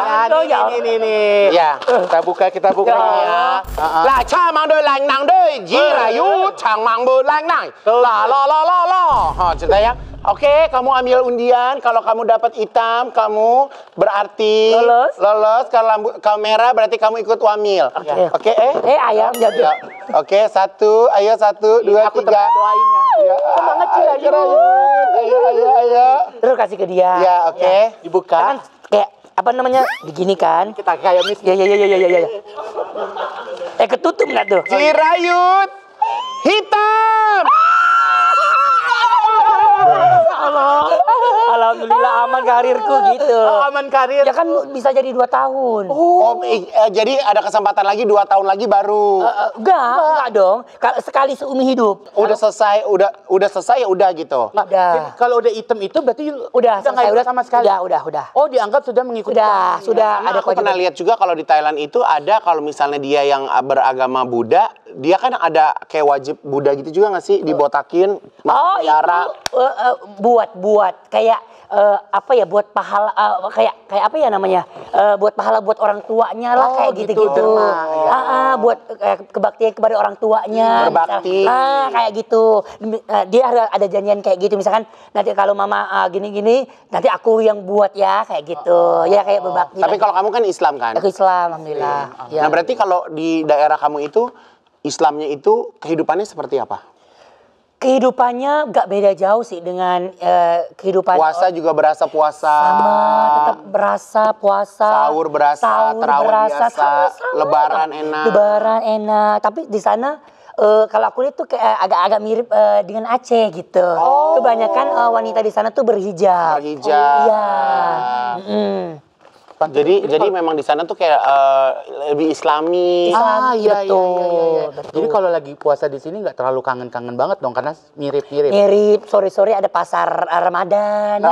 Nih. Ya. Kita buka ya. Là cha mang đôi lành nàng đôi Jirayu chang mang bơ lành nang. La. Cerita ya. Oke, kamu ambil undian. Kalau kamu dapat hitam, kamu berarti lolos. Kalau merah berarti kamu ikut wamil. Oke. Ayam jadi. Ya. Oke, ayo 1, 2, 3. Aku teman doainnya. Ya. Semangat Jirayu. Ayo. Terus kasih ke dia. Ya, oke. Dibuka. Kan kayak apa namanya? Begini kan? Kita kayak mis. Ya. Ketutup nggak tuh? Jirayut hitam. Alhamdulillah aman karirku gitu. Aman karir. Ya kan bisa jadi 2 tahun. Jadi ada kesempatan lagi 2 tahun lagi baru. Enggak dong. Sekali seumur hidup. Udah selesai ya udah gitu. Nah, Udah. jadi kalau udah hitam itu berarti Udah nggak selesai, ikut sama sekali. Udah. Oh, dianggap sudah mengikuti. Sudah Karena ada aku pernah lihat juga kalau di Thailand itu ada kalau misalnya dia yang beragama Buddha, dia kan ada kayak wajib Buddha gitu juga nggak sih dibotakin, itu buat kayak apa ya, buat pahala kayak apa ya namanya, buat pahala buat orang tuanya lah, kayak gitu-gitu. Buat kebaktian kepada orang tuanya. Berbakti. Kayak gitu. Dia ada janjian kayak gitu, misalkan nanti kalau mama gini-gini, nanti aku yang buat ya, kayak gitu. Ya kayak berbakti. Tapi kalau kamu kan Islam kan? Aku Islam, alhamdulillah. Nah berarti kalau di daerah kamu itu Islamnya itu kehidupannya seperti apa? Kehidupannya gak beda jauh sih dengan kehidupan Puasa juga berasa puasa. sama, tetap berasa puasa. Sahur berasa, terawih biasa, sama-sama. lebaran enak. Lebaran enak. Tapi di sana kalau aku lihat tuh kayak agak-agak mirip dengan Aceh gitu. Kebanyakan wanita di sana tuh berhijab. Iya. Jadi memang di sana tuh kayak lebih Islami. Betul. Jadi kalau lagi puasa di sini nggak terlalu kangen-kangen banget dong, karena mirip-mirip. Mirip, sore-sore ada pasar Ramadan.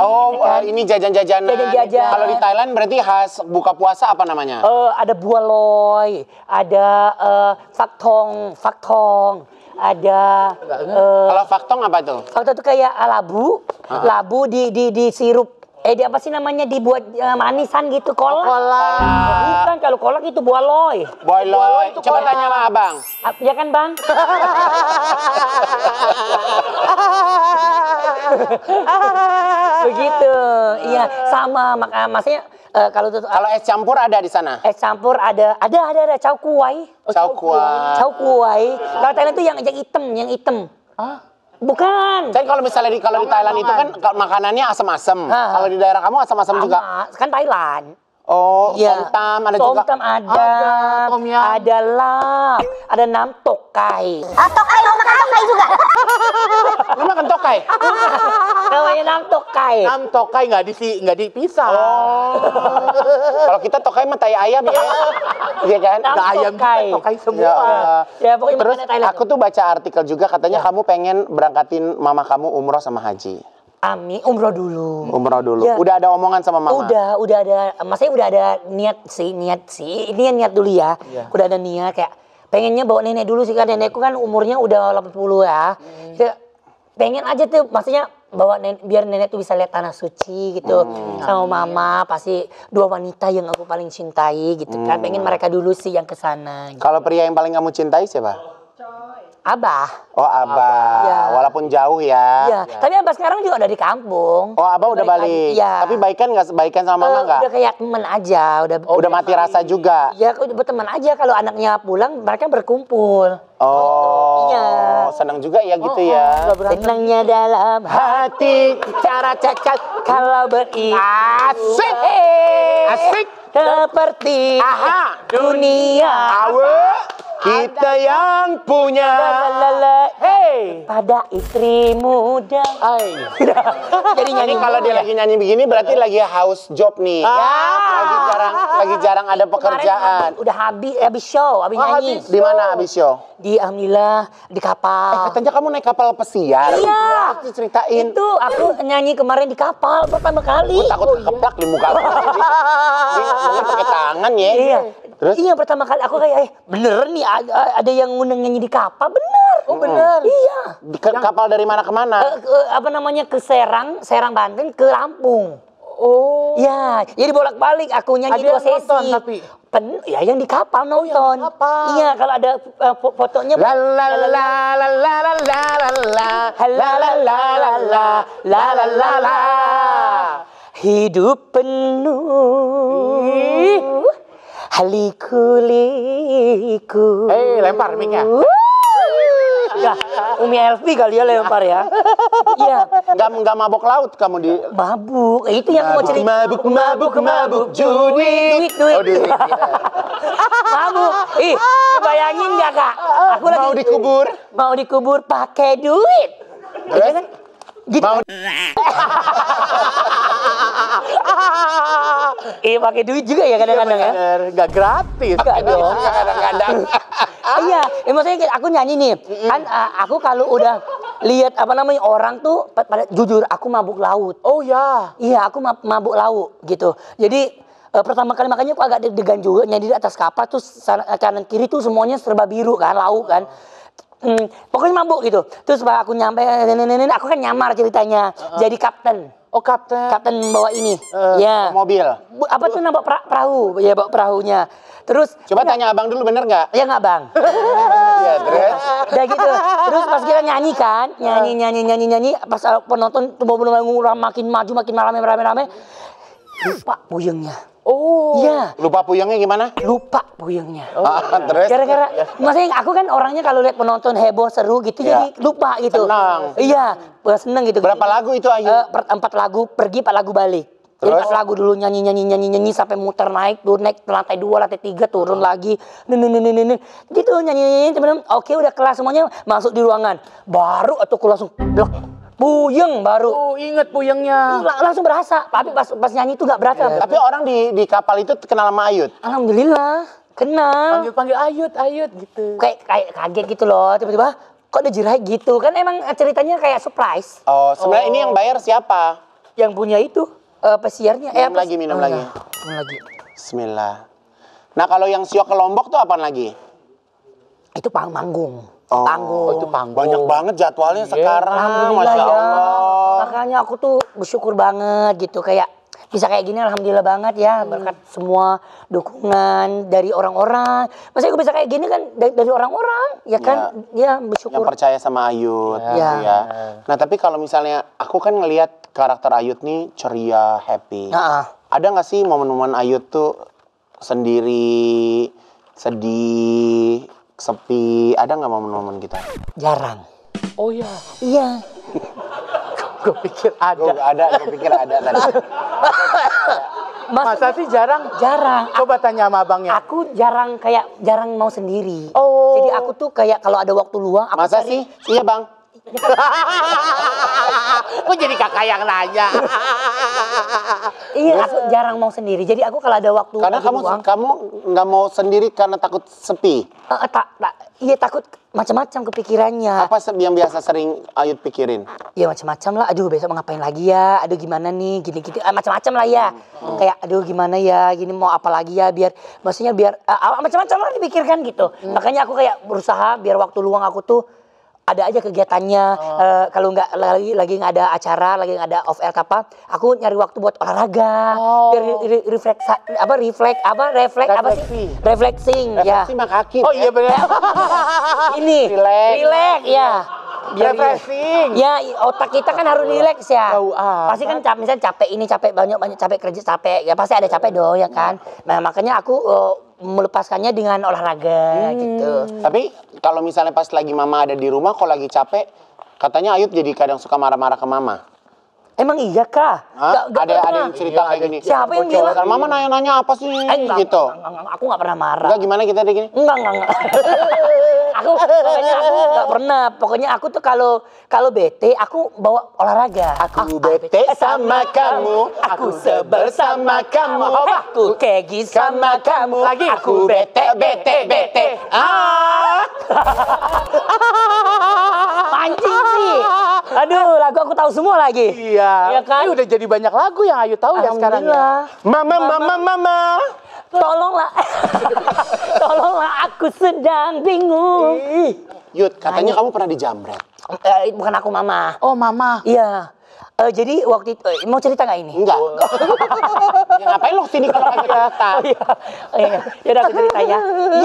Ini jajan-jajanan. Jajan-jajan. Kalau di Thailand berarti khas buka puasa apa namanya? Ada buah loy, ada faktong, ada Kalau faktong apa itu? faktong itu kayak labu di sirup. Di apa sih namanya, dibuat manisan gitu, kolak. Bukan, kalau kolak itu buah loy. Boy loy. Coba tanya sama abang. Ya kan bang? Begitu, iya sama. Maksudnya kalau es campur ada di sana? es campur ada cau kuai. Cau Kuai. Kalau Thailand itu yang hitam. Bukan. Kan kalau misalnya di Thailand itu kan makanannya asam-asam. Kalau di daerah kamu asam-asam juga? Kan Thailand. Somtam ada juga. Somtam ada. Tom yum. Ada lap. Ada nam tokai. Tokai, mau makan tokai juga. Lu makan tokai? Namanya nam tokai. Nam tokai nggak dipisah. Kalau kita tokai mah tai ayam ya. Iya kan? Nam Ayam tokai. tokai semua. Ya pokoknya Terus makanan Thailand. aku tuh baca artikel juga katanya kamu pengen berangkatin mama kamu umroh sama haji. Amin, umroh dulu. Ya. Udah ada omongan sama mama? Udah ada. Maksudnya udah ada niat sih. Ini yang niat dulu ya. Udah ada niat kayak pengennya bawa nenek dulu sih, kan nenekku kan umurnya udah 80 ya. Kayak pengen aja tuh, maksudnya bawa biar nenek tuh bisa lihat tanah suci gitu. Sama mama, pasti 2 wanita yang aku paling cintai gitu kan. Pengen mereka dulu sih yang kesana. Gitu. Kalau pria yang paling kamu cintai siapa? Abah. Oh abah, Ya. walaupun jauh ya. Iya, tapi abah sekarang juga udah di kampung. Oh abah udah balik. Iya. Tapi baikan sama mama nggak? Udah kayak teman aja, Udah mati rasa juga. Ya, udah berteman aja. Kalau anaknya pulang, mereka berkumpul. Oh, Iya. senang juga ya gitu ya. Senangnya dalam hati, cara cacat kalau Asik. Asik. seperti dunia. Kita yang punya. Pada istri muda. Jadi Jadi kalau dia lagi nyanyi begini berarti lagi house job nih. Lagi jarang ada pekerjaan. Udah habis show, habis nyanyi. Di mana habis show? Di alhamdulillah di kapal. Katanya kamu naik kapal pesiar. Iya. Ceritain. Itu aku nyanyi kemarin di kapal pertama kali. Takut keplak di muka aku. Mungkin pakai tangan ya. Iya. Terus? Iya, pertama kali aku kayak, bener nih ada yang ngundang nyanyi di kapal, bener. Oh bener? Iya. Kapal dari mana ke mana? Apa namanya, ke Serang Banten ke Lampung. Oh. Ya, jadi bolak-balik aku nyanyi Ada 2 yang sesi. nonton tapi? Ya yang di kapal nonton. yang di kapal. Iya, kalau ada fotonya. La la la la la la la la la la la la la la la. Hidup penuh liku-liku. Lempar mic-nya. Ya, Umi Elvi kali ya lempar ya. Iya. Nggak mabok laut kamu di... Mabuk, itu yang mau cerita. Mabuk, duit. Oh, duit. Mabuk. Ih, bayangin nggak Kak? Aku lagi Mau dikubur pakai duit. Terus? Iya kan? Gitu. Mau Pakai duit juga ya kadang-kadang ya. Nggak gratis. Enggak dong. kadang-kadang. Iya, maksudnya aku nyanyi nih. Kan aku kalau udah lihat apa namanya orang tuh pada jujur aku mabuk laut. Oh ya. Iya, aku mabuk laut gitu. Jadi pertama kali makanya aku agak deg-degan juga nyanyi di atas kapal tuh kanan kiri tuh semuanya serba biru kan, laut kan. Pokoknya mabuk gitu. Terus aku nyampe aku kan nyamar ceritanya. Jadi kapten. Oh kapten. Kapten bawa ini. Ya. mobil. Apa tuh nama perahu? Ya bawa perahunya. Terus Coba tanya abang dulu, bener nggak? ya nggak Bang? Iya, terus? Udah gitu. Terus pas kita nyanyi kan, nyanyi. Pas penonton tuh bener-bener makin maju, makin rame. Lupa puyengnya. Oh. Iya. Lupa puyengnya gimana? Lupa puyengnya. Terus? Gara-gara, maksudnya aku kan orangnya kalau lihat penonton heboh, seru gitu, jadi lupa gitu. Senang. Iya, seneng gitu. Berapa lagu itu, Ayu? 4 lagu pergi, 4 lagu balik. Jadi Terus? 4 lagu dulu nyanyi sampai muter naik ke lantai 2, lantai 3, turun lagi. Gitu nyanyi teman-teman. Oke, udah kelas semuanya, masuk di ruangan. Baru aku langsung blok. Puyeng baru. Oh, inget puyengnya. Langsung berasa. Tapi pas nyanyi itu nggak berasa. Tapi orang di kapal itu kenal sama Ayut. Alhamdulillah, kenal. Panggil Ayut gitu. Kayak kaget gitu loh, tiba-tiba kok ada jerai gitu. Kan emang ceritanya kayak surprise. Oh, sebenarnya ini yang bayar siapa? Yang punya itu pesiarnya. Minum lagi. Minum lagi. Bismillah. Nah, kalau yang siok ke Lombok tuh apaan lagi? Itu panggung. Oh, Panggung. itu panggung. Banyak banget jadwalnya sekarang. Alhamdulillah Masya ya. Allah. Makanya aku tuh bersyukur banget gitu, kayak bisa kayak gini alhamdulillah banget ya, berkat semua dukungan dari orang-orang. Maksudnya aku bisa kayak gini kan dari orang-orang, ya kan? Ya, bersyukur. Yang percaya sama Ayut. Ya. Ya. Nah, tapi kalau misalnya aku kan ngelihat karakter Ayut nih ceria, happy. Ada nggak sih momen-momen Ayut tuh sendiri, sedih, sepi? Ada nggak momen-momen gitu? Jarang. Oh ya. Iya. Gue pikir ada. Gue pikir ada tadi. Masa sih jarang? Jarang. Coba tanya sama abangnya. Aku jarang mau sendiri. Oh. Jadi aku tuh kayak kalau ada waktu luang aku Masa cari- sih? Iya, Bang. Kok jadi kakak yang nanya? Iya, aku jarang mau sendiri. Jadi aku kalau ada waktu Karena lagi kamu luang, nggak mau sendiri karena takut sepi. iya takut macam-macam kepikirannya. Apa yang biasa sering Ayut pikirin? Ya macam-macam lah. Aduh besok mau ngapain lagi ya? Aduh gimana nih? Gini-gini. Macam-macam lah ya. Kayak aduh gimana ya? Gini mau apa lagi ya? Maksudnya biar macam-macam lah dipikirkan gitu. Makanya aku kayak berusaha biar waktu luang aku tuh ada aja kegiatannya. Kalau nggak lagi nggak ada acara, lagi nggak ada off air apa, aku nyari waktu buat olahraga. Biar refleksing ya. Refleksi mah kaki. Oh iya benar. Ini relax ya. Biar Refreshing. ya otak kita kan harus relax ya. Tahu apa. Pasti kan misalnya capek ini capek banyak capek kerja capek ya pasti ada capek dong ya kan. Nah makanya aku melepaskannya dengan olahraga gitu. Tapi kalau misalnya pas lagi mama ada di rumah, kalau lagi capek, katanya Ayut jadi kadang suka marah-marah ke mama. Emang iya kah? Hah? Nggak Ada pernah. yang cerita kayak gini. Siapa yang bilang? Kalau mama nanya-nanya apa sih Enggak, gitu. enggak, aku nggak pernah marah. Enggak, gimana kita deh gini? Enggak. Pokoknya aku nggak pernah. Pokoknya aku tuh kalau bete aku bawa olahraga. Aku bete sama kamu, aku sebel sama kamu, Aku kegis sama kamu. lagi aku bete. Mancing sih. Aduh, lagu aku tahu semua lagi. Iya. Iya kan? Udah jadi banyak lagu yang Ayu tahu ya sekarang ya. Alhamdulillah. Mama. Tolonglah. Tolonglah, aku sedang bingung. Yud, katanya kamu pernah dijamret. Bukan aku, Mama. Oh, Mama. Iya. Jadi waktu itu, mau cerita nggak ini? Enggak. Ya, ngapain lo kesini kalau nggak cerita? Oh iya. Ya udah aku cerita ya.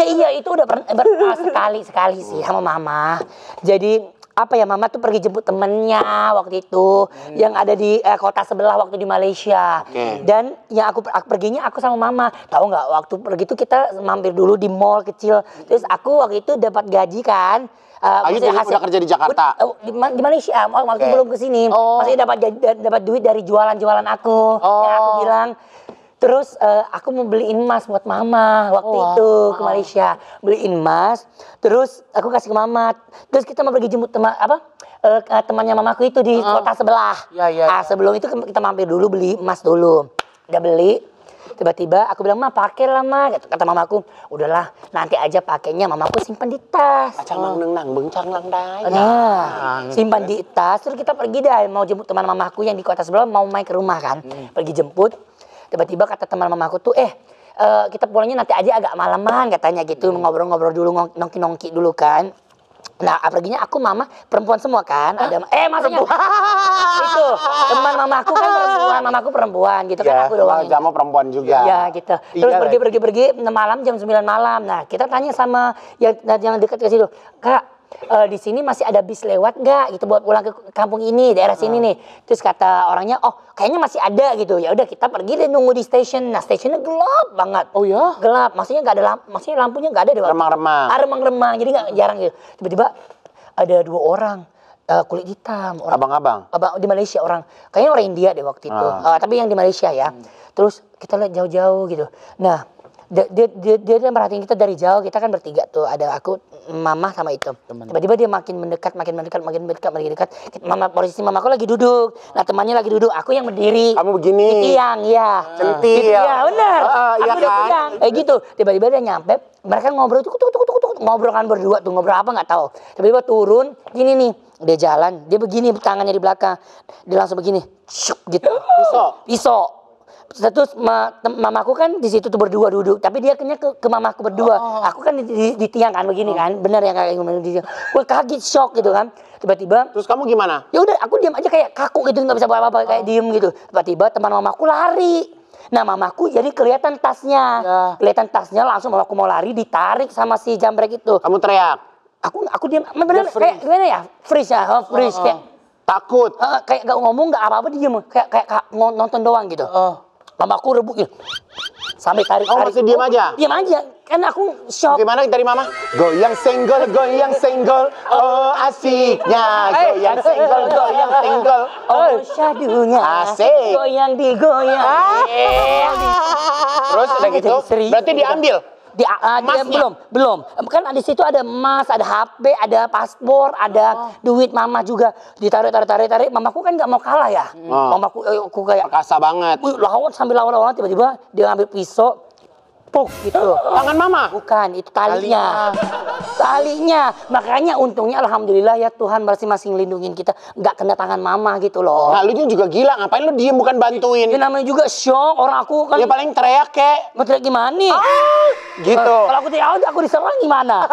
Iya itu udah pernah sekali sih sama Mama. Jadi apa ya, Mama tuh pergi jemput temennya waktu itu yang ada di kota sebelah waktu di Malaysia. Dan yang aku perginya aku sama Mama. Tahu nggak, waktu pergi itu kita mampir dulu di mall kecil. Terus aku waktu itu dapat gaji kan. Ayu udah kerja di Jakarta? Di Malaysia, waktu belum kesini. Masih dapat duit dari jualan-jualan aku. Yang aku bilang. Terus aku mau beliin emas buat Mama waktu itu ke Malaysia. Beliin emas, terus aku kasih ke Mama. Terus kita mau pergi jemput temannya Mamaku itu di kota sebelah. Sebelum itu kita mampir dulu beli emas dulu. Udah beli. Tiba-tiba aku bilang, Ma, pakailah, Ma. Kata Mamaku, udahlah, nanti aja pakainya Mamaku simpan di tas. Nah, simpan di tas. Terus kita pergi deh, mau jemput teman Mamaku yang di kota sebelah, mau main ke rumah kan. Pergi jemput. Tiba-tiba kata teman Mamaku tuh, kita pulangnya nanti aja agak malaman katanya gitu. Ngobrol-ngobrol dulu, nongki-nongki dulu kan. Nah, perginya aku, Mama, perempuan semua kan. Ada maksudnya itu teman Mamaku kan Mamaku perempuan gitu kan, aku doang. Kamu perempuan juga. Iya gitu. Terus pergi malam jam 9 malam. Nah, kita tanya sama yang dekat ke situ, Kak, di sini masih ada bis lewat nggak gitu buat pulang ke kampung ini, daerah sini nih. Terus kata orangnya, oh kayaknya masih ada gitu. Ya udah kita pergi deh nunggu di stasiun. Nah, stasiunnya gelap banget. Oh ya? Gelap. Maksudnya nggak ada maksudnya lampunya nggak ada deh. Remang-remang. Remang-remang. Jadi nggak jarang gitu. Tiba-tiba ada 2 orang kulit hitam. Abang-abang? Di Malaysia orang. Kayaknya orang India deh waktu itu. Tapi yang di Malaysia ya. Terus kita lihat jauh-jauh gitu. Nah, dia merhatiin kita dari jauh. Kita kan bertiga tuh, ada aku, Mama sama itu. Tiba-tiba dia makin mendekat. Posisi Mamaku lagi duduk. Nah, temannya lagi duduk, aku yang berdiri. Kamu begini. Di tiang, ya. Centil. Iya, benar. Iya kan? Gitu. Tiba-tiba dia nyampe, mereka ngobrol ngobrol kan berdua tuh, ngobrol apa nggak tahu. Tiba-tiba turun, gini nih, dia jalan, dia begini tangannya di belakang, dia langsung begini, syuk gitu. Pisau. Terus Mamaku kan di situ tuh berdua duduk, tapi dia kayaknya ke Mamaku berdua. Aku kan di tiang kan begini kan, bener ya kayak gini. Gue kaget, shock gitu kan. Tiba-tiba. Terus kamu gimana? Ya udah, aku diam aja kayak kaku gitu, nggak bisa apa-apa, kayak diem gitu. Tiba-tiba teman Mamaku lari. Nah, Mamaku jadi kelihatan tasnya. Kelihatan tasnya, langsung Mamaku mau lari, ditarik sama si jambrek itu. Kamu teriak? Aku diam, bener kayak gimana ya? Freeze ya, freeze kayak. Takut? Kayak gak ngomong, gak apa-apa, diem. Kayak nonton doang gitu. Mamaku rebukin. Sampai tarik. Masih diam aja? Diam aja. Kan aku shock. Gimana dari Mama? Goyang senggol, oh asiknya. Goyang senggol, oh syadunya. Asik. Goyang digoyang. Terus udah gitu, berarti diambil? Belum. Kan di situ ada emas, ada HP, ada paspor, ada duit Mama juga. Ditarik. Mamaku kan nggak mau kalah ya. Mamaku aku kayak perkasa banget. Sambil lawan tiba-tiba dia ngambil pisau. Puk gitu. Tangan Mama? Bukan, itu talinya. Makanya untungnya alhamdulillah ya Tuhan masing-masing lindungin kita, nggak kena tangan Mama gitu loh. Nah, lu juga gila, ngapain lu diem bukan bantuin? Ya namanya juga shock, orang aku kan. Ya paling teriak kek. Mau teriak gimana nih? Gitu. Kalau aku teriak aku diserang gimana?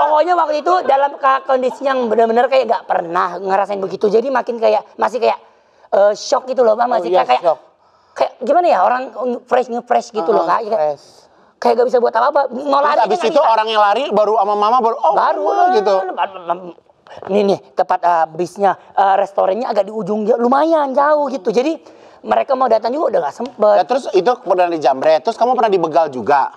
Pokoknya waktu itu dalam kondisi yang benar-benar kayak nggak pernah ngerasain begitu. Jadi masih kayak shock gitu loh, Bang. Masih kayak gimana ya, orang fresh gitu loh, Kak. Kayak gak bisa buat apa-apa. Mau lari. Habis itu orang yang lari baru sama Mama baru gitu. Nih tempat bisnya, restorannya agak di ujung, lumayan jauh gitu. Jadi mereka mau datang juga udah gak sempet. Ya, terus itu pernah dijamret, terus kamu pernah dibegal juga?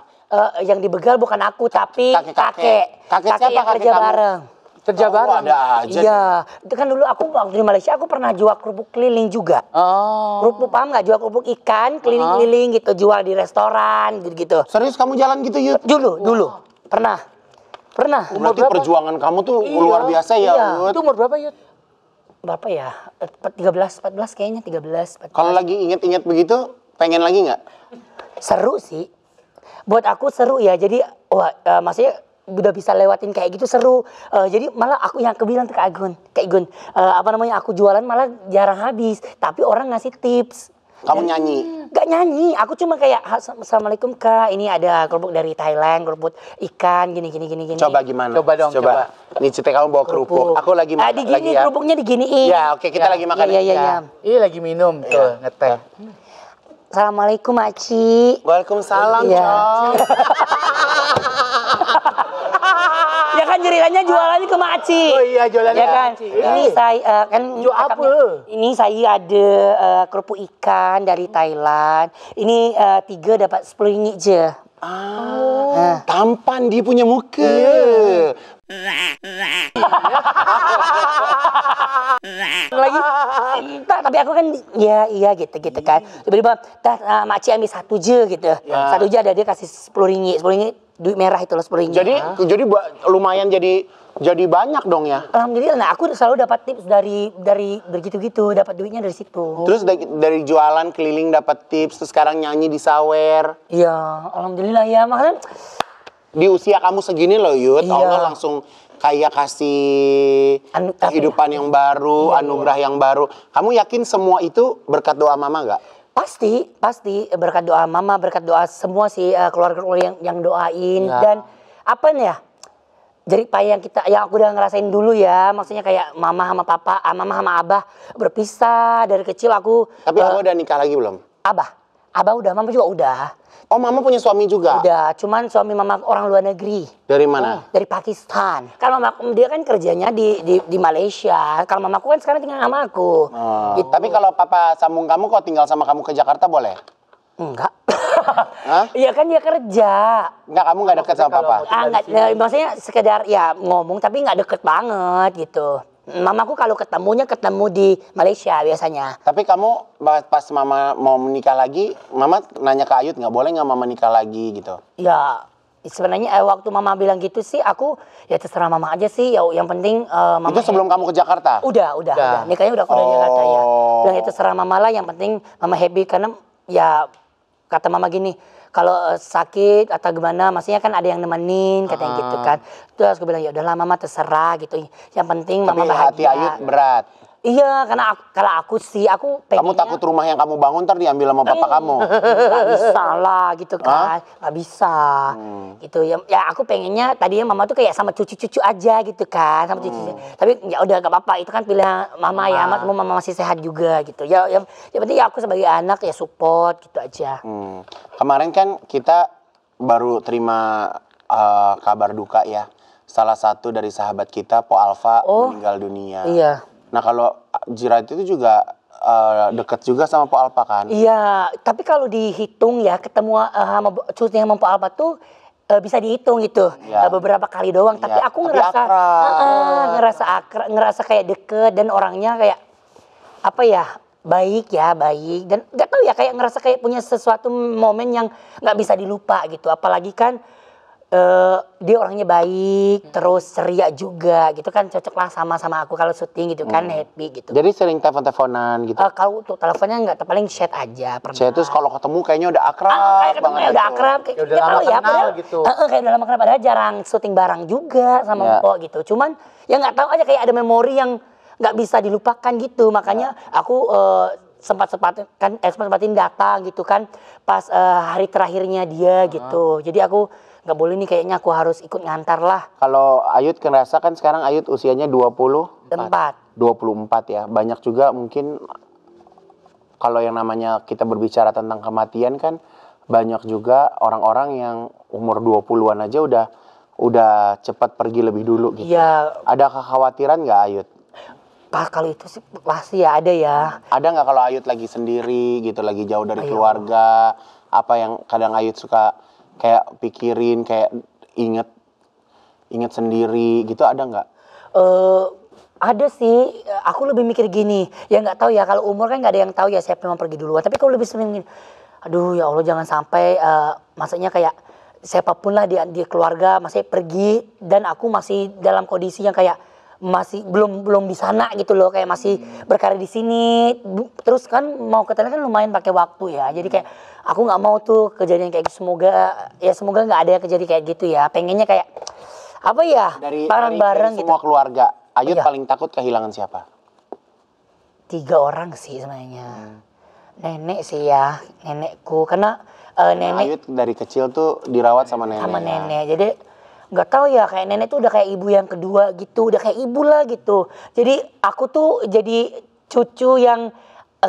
Yang dibegal bukan aku, tapi kakek. Kakek siapa? Yang kerja bareng. Kerja bareng? Ada aja. Iya, itu kan dulu aku waktu di Malaysia aku pernah jual kerupuk keliling juga. Kerupuk, paham nggak? Jual kerupuk ikan keliling-keliling gitu, jual di restoran gitu. Serius kamu jalan gitu, Yud? Dulu. Pernah. Berarti perjuangan kamu tuh luar biasa ya, Yud. Itu umur berapa, Yud? Berapa ya? 13, 14 kayaknya, 13, 14. Kalau lagi inget-inget begitu, pengen lagi nggak? Seru sih. Buat aku seru ya, jadi maksudnya udah bisa lewatin kayak gitu seru. Jadi malah aku yang kebilang ke Kak Igun, aku jualan malah jarang habis, tapi orang ngasih tips. Kamu nyanyi? Gak nyanyi, aku cuma kayak Assalamualaikum Kak, ini ada kerupuk dari Thailand, kerupuk ikan gini. Coba gimana? Coba dong, coba. Nih Cite kamu bawa kerupuk. Aku lagi makan digini, lagi ya. kerupuknya diginiin. Ya, oke, kita lagi makan. Iya. Iya lagi minum tuh, ngeteh. Assalamualaikum Aci. Waalaikumsalam, Iya. Cong. Ya kan ceritanya jualannya ke Maci. Oh iya, jualannya ya ke kan. Maci. Ini saya kan Jual apa? Ini saya ada kerupuk ikan dari Thailand. Ini 3 dapat 10 ringgit je. Tampan dia punya muka. Lagi tapi aku kan iya gitu kan. Tiba-tiba Maci ambil 1 je gitu. 1 je ada dia kasih 10 ringgit. 10 ringgit duit merah itu loh 10 ringgit. Jadi lumayan jadi banyak dong ya. Alhamdulillah, nah aku selalu dapat tips dari begitu-gitu, dapat duitnya dari situ. Terus dari jualan keliling dapat tips, terus sekarang nyanyi di Sawer. Iya, alhamdulillah ya. Makanya Di usia kamu segini loh, Yud, Iya. Allah langsung kayak kasih kehidupan yang baru, anugerah yang baru. Kamu yakin semua itu berkat doa mama nggak? pasti berkat doa mama, berkat doa semua sih keluarga yang doain dan apa nih ya? Jadi yang aku udah ngerasain dulu ya, maksudnya kayak mama sama papa, mama sama abah berpisah dari kecil aku. Tapi abah udah nikah lagi belum? Abah udah, mama juga udah. Oh, mama punya suami juga? Udah, cuman suami mama orang luar negeri. Dari mana? Dari Pakistan. Kalau mama dia kan kerjanya di Malaysia. Kalau mamaku kan sekarang tinggal sama aku. Gitu. Tapi kalau papa sambung kamu, kok tinggal sama kamu ke Jakarta boleh? Enggak. Hah? Iya kan dia kerja. Enggak, kamu nggak deket sama papa? Enggak, maksudnya sekedar ya ngomong tapi nggak deket banget gitu. Mamaku kalau ketemu di Malaysia biasanya. Tapi kamu pas mama mau menikah lagi, mama nanya ke Ayut nggak boleh nggak mama nikah lagi gitu? Ya sebenarnya waktu mama bilang gitu sih aku ya terserah mama aja sih. Ya yang penting mama. Itu sebelum kamu ke Jakarta? Udah. Nikahnya udah di Jakarta ya. Bilang itu terserah mama lah. Yang penting mama happy karena ya kata mama gini. Kalau sakit atau gimana, maksudnya kan ada yang nemenin, katanya gitu kan. Terus aku bilang ya udahlah mama terserah gitu. Yang penting mama bahagia. Tapi hati Ayut berat. Iya, karena kalau aku pengennya... Kamu takut rumah yang kamu bangun ntar diambil sama papa kamu? Gak bisa lah gitu kan. Gak bisa. Gitu ya aku pengennya tadinya mama tuh kayak sama cucu-cucu aja gitu kan. Sama cucu. Tapi ya udah gak apa-apa. Itu kan pilihan mama ya. Mama masih sehat juga gitu. Ya penting ya aku sebagai anak ya support gitu aja. Kemarin kan kita baru terima kabar duka ya. Salah satu dari sahabat kita, Po Alfa, meninggal dunia. Iya. Nah kalau Jirat itu juga deket juga sama Po Alfa kan? Iya, tapi kalau dihitung ya ketemu sama cucu yang Po Alfa tuh bisa dihitung gitu. Beberapa kali doang. Tapi aku ngerasa kayak deket dan orangnya kayak apa ya? Baik dan nggak tahu ya kayak ngerasa kayak punya sesuatu momen yang nggak bisa dilupa gitu. Apalagi kan dia orangnya baik, terus ceria juga gitu kan, cocok lah sama aku kalau syuting gitu kan, happy gitu. Jadi sering telepon-teleponan gitu? Kalau untuk teleponnya nggak, paling chat aja. Chat terus kalau ketemu kayaknya udah akrab kayak banget. udah akrab, kayak udah lama kenal gitu. Kayak udah lama kenal, padahal jarang syuting bareng juga sama Mpok gitu. Cuman ya nggak tahu aja kayak ada memori yang nggak bisa dilupakan gitu. Makanya aku sempatin datang gitu kan pas hari terakhirnya dia gitu. Jadi aku nggak boleh nih, kayaknya aku harus ikut ngantar lah. Kalau Ayut ngerasa kan sekarang Ayut usianya 24 ya. Banyak juga mungkin kalau yang namanya kita berbicara tentang kematian kan banyak juga orang-orang yang umur 20-an aja udah cepat pergi lebih dulu gitu. Iya. Ada kekhawatiran nggak Ayut? Kalau itu sih pasti ya ada ya. Ada nggak kalau Ayut lagi sendiri gitu, lagi jauh dari keluarga, apa yang kadang Ayut suka kayak pikirin, kayak inget sendiri gitu, ada nggak? Ada sih, aku lebih mikir gini, ya nggak tahu ya, kalau umur kan nggak ada yang tahu ya siapa yang mau pergi duluan. Tapi aku lebih sering gini, aduh ya Allah jangan sampai, maksudnya kayak siapapun lah di keluarga masih pergi dan aku masih dalam kondisi yang kayak masih belum di sana gitu loh, kayak masih berkarya di sini. Terus kan mau ke Thailand kan lumayan pakai waktu ya, jadi kayak aku nggak mau tuh kejadian kayak gitu. Semoga nggak ada kejadian kayak gitu ya. Pengennya kayak apa ya, bareng-bareng gitu. Semua keluarga Ayut paling takut kehilangan siapa? 3 orang sih sebenarnya. Nenek sih ya, nenekku. Karena nenek Ayut dari kecil tuh dirawat sama nenek. sama nenek. Jadi nggak tahu ya, kayak nenek tuh udah kayak ibu yang kedua gitu, udah kayak ibu lah gitu. Jadi aku tuh jadi cucu yang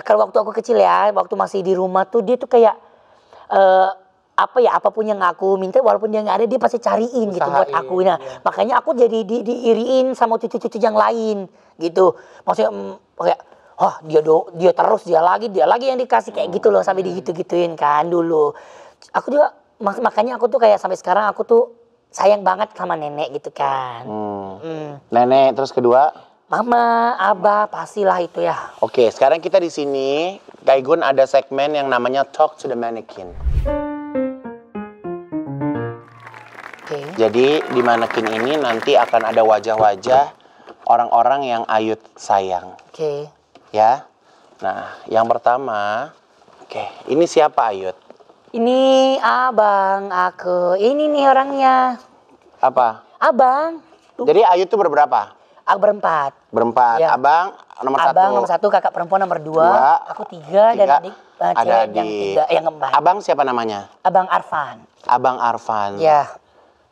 kalau waktu aku kecil ya, waktu masih di rumah tuh dia tuh kayak apa ya, apapun yang aku minta walaupun dia nggak ada dia pasti cariin gitu buat aku. Nah, makanya aku jadi diiriin sama cucu-cucu yang lain gitu. Maksudnya kayak dia terus dia lagi yang dikasih kayak gitu loh, sampai digitu-gituin kan dulu. Aku juga makanya aku tuh kayak sampai sekarang aku tuh sayang banget sama nenek gitu kan. Nenek, terus kedua? Mama, abah, pastilah itu ya. Oke, sekarang kita di sini, Kak Igun ada segmen yang namanya Talk to the Mannequin. Oke. Jadi di manekin ini nanti akan ada wajah-wajah orang-orang yang Ayut sayang. Oke. Ya. Nah, yang pertama, ini siapa Ayut? Ini abang aku. Ini nih orangnya. Apa? Abang. Jadi Ayut tuh berberapa? Aku berempat. Berempat. Ya. Abang nomor Abang satu. nomor satu, kakak perempuan nomor dua. Dua. Aku tiga dan adik Ada cewek yang adik. tiga, yang keempat. Abang siapa namanya? Abang Arfan. Abang Arfan. Ya.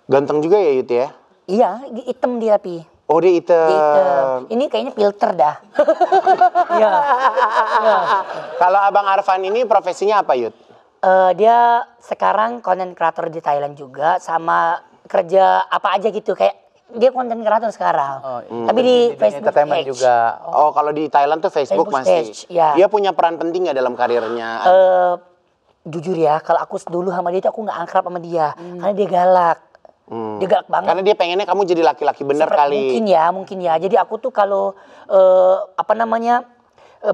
Ganteng juga ya Ayut ya? Iya, hitam dia tapi. Oh dia hitam. Dia hitam. Ini kayaknya filter dah. Iya. Ya. Kalau Abang Arfan ini profesinya apa Ayut? Dia sekarang content creator di Thailand juga, sama kerja apa aja gitu, kayak dia content creator sekarang. Tapi di Facebook entertainment page. juga. Oh kalau di Thailand tuh Facebook Facebook masih. page, ya. Dia punya peran penting nggak dalam karirnya? Jujur ya, kalau aku dulu sama dia tuh aku nggak akrab sama dia, karena dia galak. Dia galak banget. Karena dia pengennya kamu jadi laki-laki bener kali. Mungkin ya. Jadi aku tuh kalau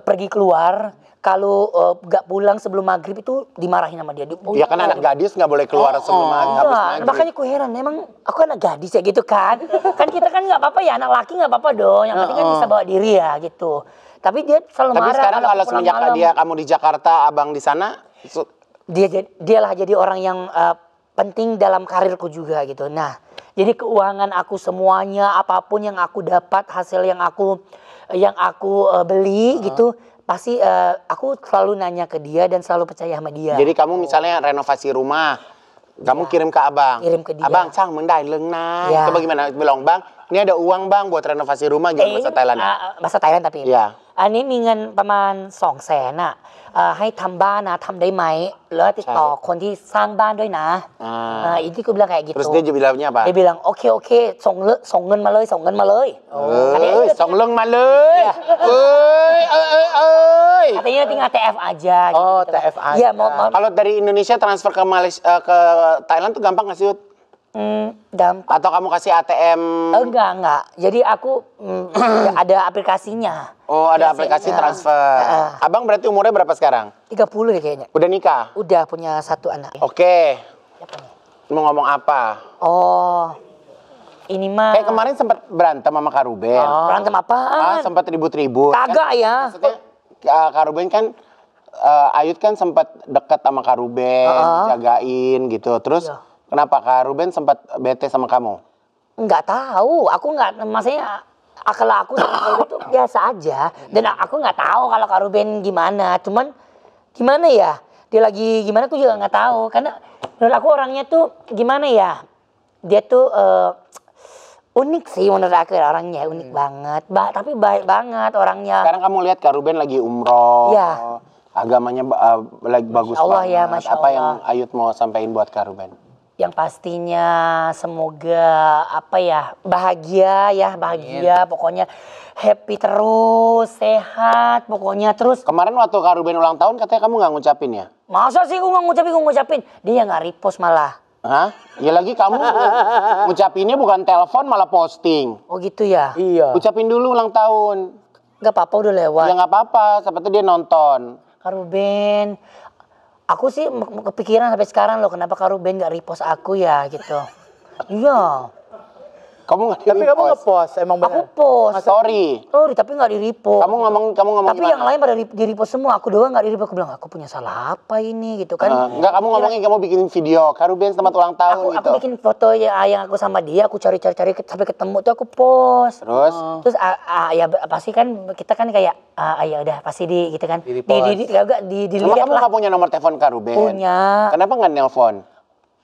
pergi keluar, kalau nggak pulang sebelum maghrib itu dimarahin sama dia. Ya kan anak gadis nggak boleh keluar sebelum habis Iya, maghrib. makanya aku heran, emang aku anak gadis ya gitu kan. Kan kita kan nggak apa-apa ya, anak laki nggak apa-apa dong. Yang penting kan bisa bawa diri ya gitu. Tapi dia selalu Tapi marah sekarang kalau kalau aku pulang semenjak malam. dia kamu di Jakarta, abang di sana, Dialah jadi orang yang penting dalam karirku juga gitu. Nah, jadi keuangan aku semuanya, apapun yang aku dapat, hasil yang aku beli gitu, pasti aku selalu nanya ke dia dan selalu percaya sama dia. jadi kamu misalnya renovasi rumah, kamu kirim ke abang. Kirim ke dia. Abang, cang mendai leng nai. Ya. Itu bagaimana? Bilang bang, ini ada uang bang buat renovasi rumah gitu bahasa Thailand. Bahasa Thailand tapi. อันนี้มีเงินประมาณ 200,000 อ่ะให้ทำบ้านนะทำได้ไหมแล้วติดต่อคนที่สร้างบ้านด้วยนะitu aku bilang kayak gitu. Terus dia bilangnya apa? Dia bilang okeส่งเงินมาเลยส่งleng maเลยเอ้ย katanya tinggal TF aja Oh, gitu. TF aja. Iya, mau Kalau dari Indonesia transfer ke Malaysia ke Thailand tuh gampang nggak sih Ut? gampang. Atau kamu kasih ATM? Enggak. Jadi aku ada aplikasinya. Oh ada Biasanya. aplikasi transfer. Abang berarti umurnya berapa sekarang? 30 deh kayaknya. Udah nikah? Udah punya satu anak. Oke. Siapa nih? Mau ngomong apa? Oh, ini mah. Kayak kemarin sempat berantem sama Kak Ruben. Berantem apaan? Sempat ribut-ribut. Kagak ya. Maksudnya Kak Ruben kan, Ayut kan sempat dekat sama Kak Ruben, jagain gitu. Terus kenapa Kak Ruben sempat bete sama kamu? Nggak tahu. Aku nggak, maksudnya kalau aku sama Kak Ruben itu biasa aja. Dan aku nggak tahu kalau Kak Ruben gimana. Cuman gimana ya? Dia lagi gimana aku juga nggak tahu. Karena menurut aku orangnya tuh gimana ya? Dia tuh unik sih menurut aku orangnya. Unik banget. Tapi baik banget orangnya. Sekarang kamu lihat Kak Ruben lagi umroh. Iya. Agamanya lagi bagus Masya Allah banget. ya, Masya Apa yang Allah. Ayut mau sampaikan buat Kak Ruben? Yang pastinya semoga bahagia, pokoknya happy terus, sehat pokoknya terus. Kemarin waktu Kak Ruben ulang tahun katanya kamu nggak ngucapin ya? Masa sih aku nggak ngucapin, dia nggak repost malah. Hah? Ya lagi kamu ngucapinnya bukan telepon malah posting. Oh gitu ya? Iya. Ucapin dulu ulang tahun. Nggak apa-apa udah lewat. Ya nggak apa-apa, seperti dia nonton. Kak Ruben, aku sih kepikiran sampai sekarang loh kenapa Kak Ruben nggak repost aku ya gitu. Iya. Kamu nggak Tapi kamu nge-post emang Aku benar. post. Story. Sorry, tapi nggak di-repost. Kamu ngomong Tapi yang lain pada di-repost semua. Aku doang nggak di-repost. Aku bilang, aku punya salah apa ini gitu kan. Enggak, kamu ngomongin kamu bikin video Kak Ruben selamat ulang tahun Aku gitu. bikin foto yang aku sama dia, aku cari-cari sampai ketemu tuh aku post. Terus Ya pasti kan kita kan kayak ya udah pasti gitu kan. Di-repost. Emang emang kamu nggak punya nomor telepon Kak Ruben? Punya. Kenapa nggak nelpon?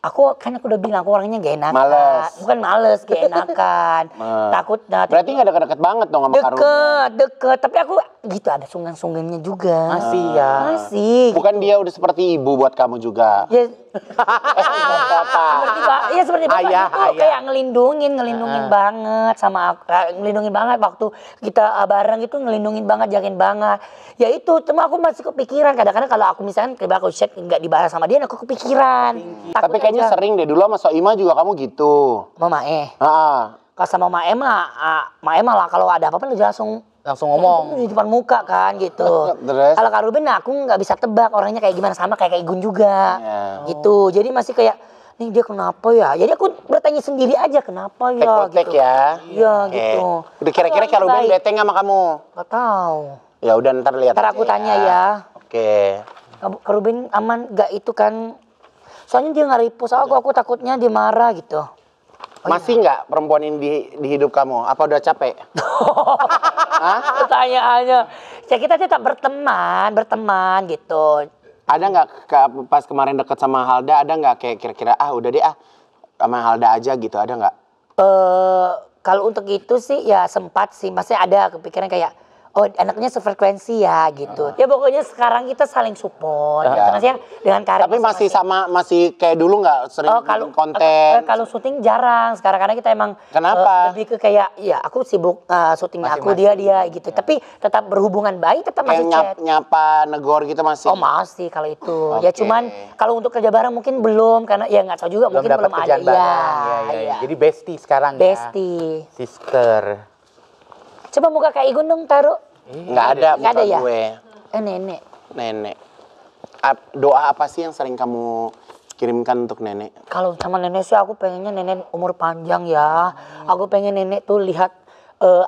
Aku udah bilang aku orangnya gak enakan. Males. Bukan males, gak enakan. Takut Berarti nggak deket-deket banget dong sama Kak Ruben? Deket. Tapi aku gitu ada sunggan-sunggannya juga. Masih ya. Masih. Bukan dia udah seperti ibu buat kamu juga. Ya, Bapak. seperti bapak Ayah, gitu, ayah. kayak ngelindungin banget sama aku, ngelindungin banget waktu kita bareng itu ngelindungin banget, jagain banget. Ya itu, cuma aku masih kepikiran kadang-kadang kalau aku misalkan kayak aku chat nggak dibahas sama dia, aku kepikiran. Tapi kayaknya sering deh dulu sama Soima juga kamu gitu. Mama kalau sama Mama Emma lah kalau ada apa-apa dia Langsung ngomong. di depan muka kan gitu. Terus? Kalau Kak Ruben aku nggak bisa tebak orangnya kayak gimana, sama kayak Igun juga. Ya. Gitu. Jadi masih kayak nih dia kenapa ya? Jadi aku bertanya sendiri aja kenapa ya Tek-tek gitu. ya. Iya Oke. gitu. Udah kira-kira Kak Ruben bete nggak sama kamu? Gak tahu. Ya udah ntar lihat. Ntar aja aku tanya ya. Oke. Kak Ruben aman gak itu kan? Soalnya dia nggak repost aku takutnya dia marah gitu. Masih nggak perempuan ini di hidup kamu? Apa udah capek? Hah? Pertanyaannya, ya kita tetap berteman gitu. Ada nggak pas kemarin deket sama Halda, ada nggak kayak kira-kira udah deh sama Halda aja gitu, ada nggak? Kalau untuk itu sih ya sempat sih, masih ada kepikiran kayak oh anaknya sefrekuensi ya gitu. Ya pokoknya sekarang kita saling support. Maksudnya dengan karir Tapi masih kayak dulu nggak sering bikin konten? Kalau syuting jarang sekarang karena kita emang Kenapa? lebih ke kayak ya aku sibuk syutingnya aku dia gitu. Tapi tetap berhubungan baik, tetap Kayak masih chat. nyapa negor gitu masih? Oh masih kalau itu. Oke. Ya cuman kalau untuk kerja bareng mungkin belum karena ya nggak tahu juga mungkin dapat belum ada. kerjaan bareng. Iya. Jadi bestie sekarang ya. Bestie. Sister. Coba muka Kak Igun dong taruh. Nggak ada Nggak ada muka ya? gue. Nenek. Nenek. Doa apa sih yang sering kamu kirimkan untuk nenek? Kalau sama nenek sih aku pengennya nenek umur panjang ya. Aku pengen nenek tuh lihat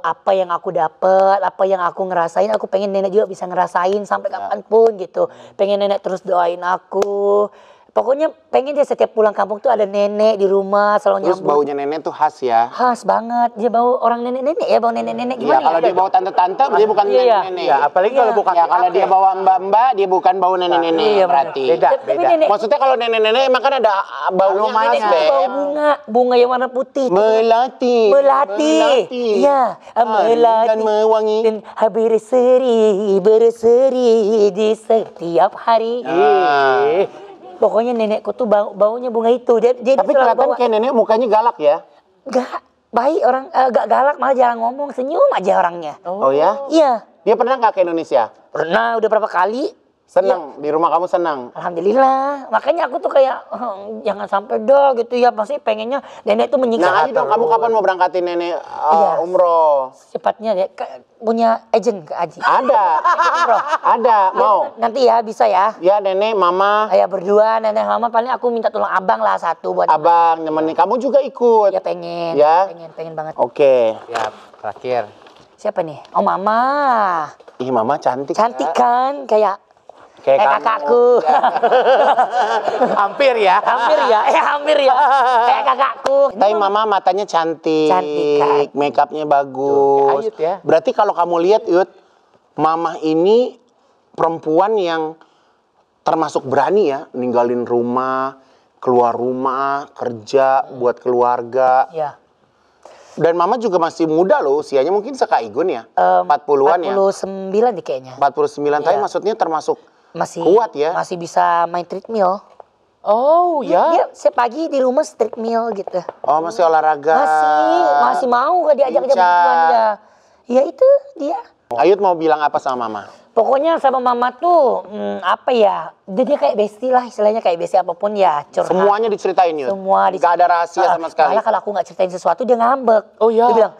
apa yang aku dapat, apa yang aku ngerasain. Aku pengen nenek juga bisa ngerasain sampai kapanpun gitu. Pengen nenek terus doain aku. Pokoknya pengen dia setiap pulang kampung tuh ada nenek di rumah selalu Terus nyambut. baunya nenek tuh khas ya? Khas banget. Dia bau orang nenek-nenek ya, bau nenek-nenek Iya, gimana kalau ya? dia bawa tante-tante, dia bukan Iya, nenek-nenek. Iya, apalagi kalau bukan Ya, kalau dia bawa mbak-mbak, dia bukan bau nenek-nenek Iya, berarti. Beda. Tapi nenek Maksudnya kalau nenek-nenek emang kan ada baunya khas, nenek Beb. bau bunga yang warna putih. Melati. Melati. Iya, melati. Dan mewangi. Dan berseri di setiap hari. Pokoknya nenekku tuh baunya bunga itu. Dia Tapi kelihatan kayak nenek mukanya galak ya? Gak baik orang, gak galak, malah jarang ngomong, senyum aja orangnya. Oh ya? Iya. Dia pernah nggak ke Indonesia? Pernah, udah berapa kali. Senang, di rumah kamu senang? Alhamdulillah. Makanya aku tuh kayak jangan sampai dong gitu ya. Pasti pengennya nenek tuh menyingkir. Nah, ayo dong, kamu kapan mau berangkatin nenek umroh? Cepatnya deh. Punya agent ke Aji. Ada, ada, mau? Nanti ya bisa ya. Ya, nenek, mama, Ayah berdua, nenek mama paling aku minta tolong abang lah satu buat. abang, nemenin. Kamu juga ikut? Ya pengen. Ya? Pengen banget. Oke. Ya, terakhir. Siapa nih? Oh mama. Ih, mama cantik. Cantik ya. kan? Kayak Kayak kamu. kakakku. Hampir ya. Hampir ya. Kayak kakakku. Tapi mama matanya cantik, Cantik, kan? make upnya bagus. Ayut ya. Berarti kalau kamu lihat, Yud, mama ini perempuan yang termasuk berani ya, ninggalin rumah, keluar rumah, kerja buat keluarga. Ya. Dan mama juga masih muda loh, usianya mungkin sekak Igun ya, 40-an ya. 49 deh kayaknya. 49, tapi Iya. maksudnya termasuk Masih kuat ya. Masih bisa main treadmill. Oh ya. Dia sepagi di rumah treadmill gitu. Oh, masih olahraga. Masih mau gak diajak-ajak Lincah. begituan ya. Ya itu dia. Ayut mau bilang apa sama mama? Pokoknya sama mama tuh apa ya? Dia kayak bestie lah, istilahnya kayak bestie apapun ya. Curhat. Semuanya diceritain, Yud? Semua Gak ada rahasia sama sekali? Malah kalau aku nggak ceritain sesuatu dia ngambek. Oh, iya. Dia bilang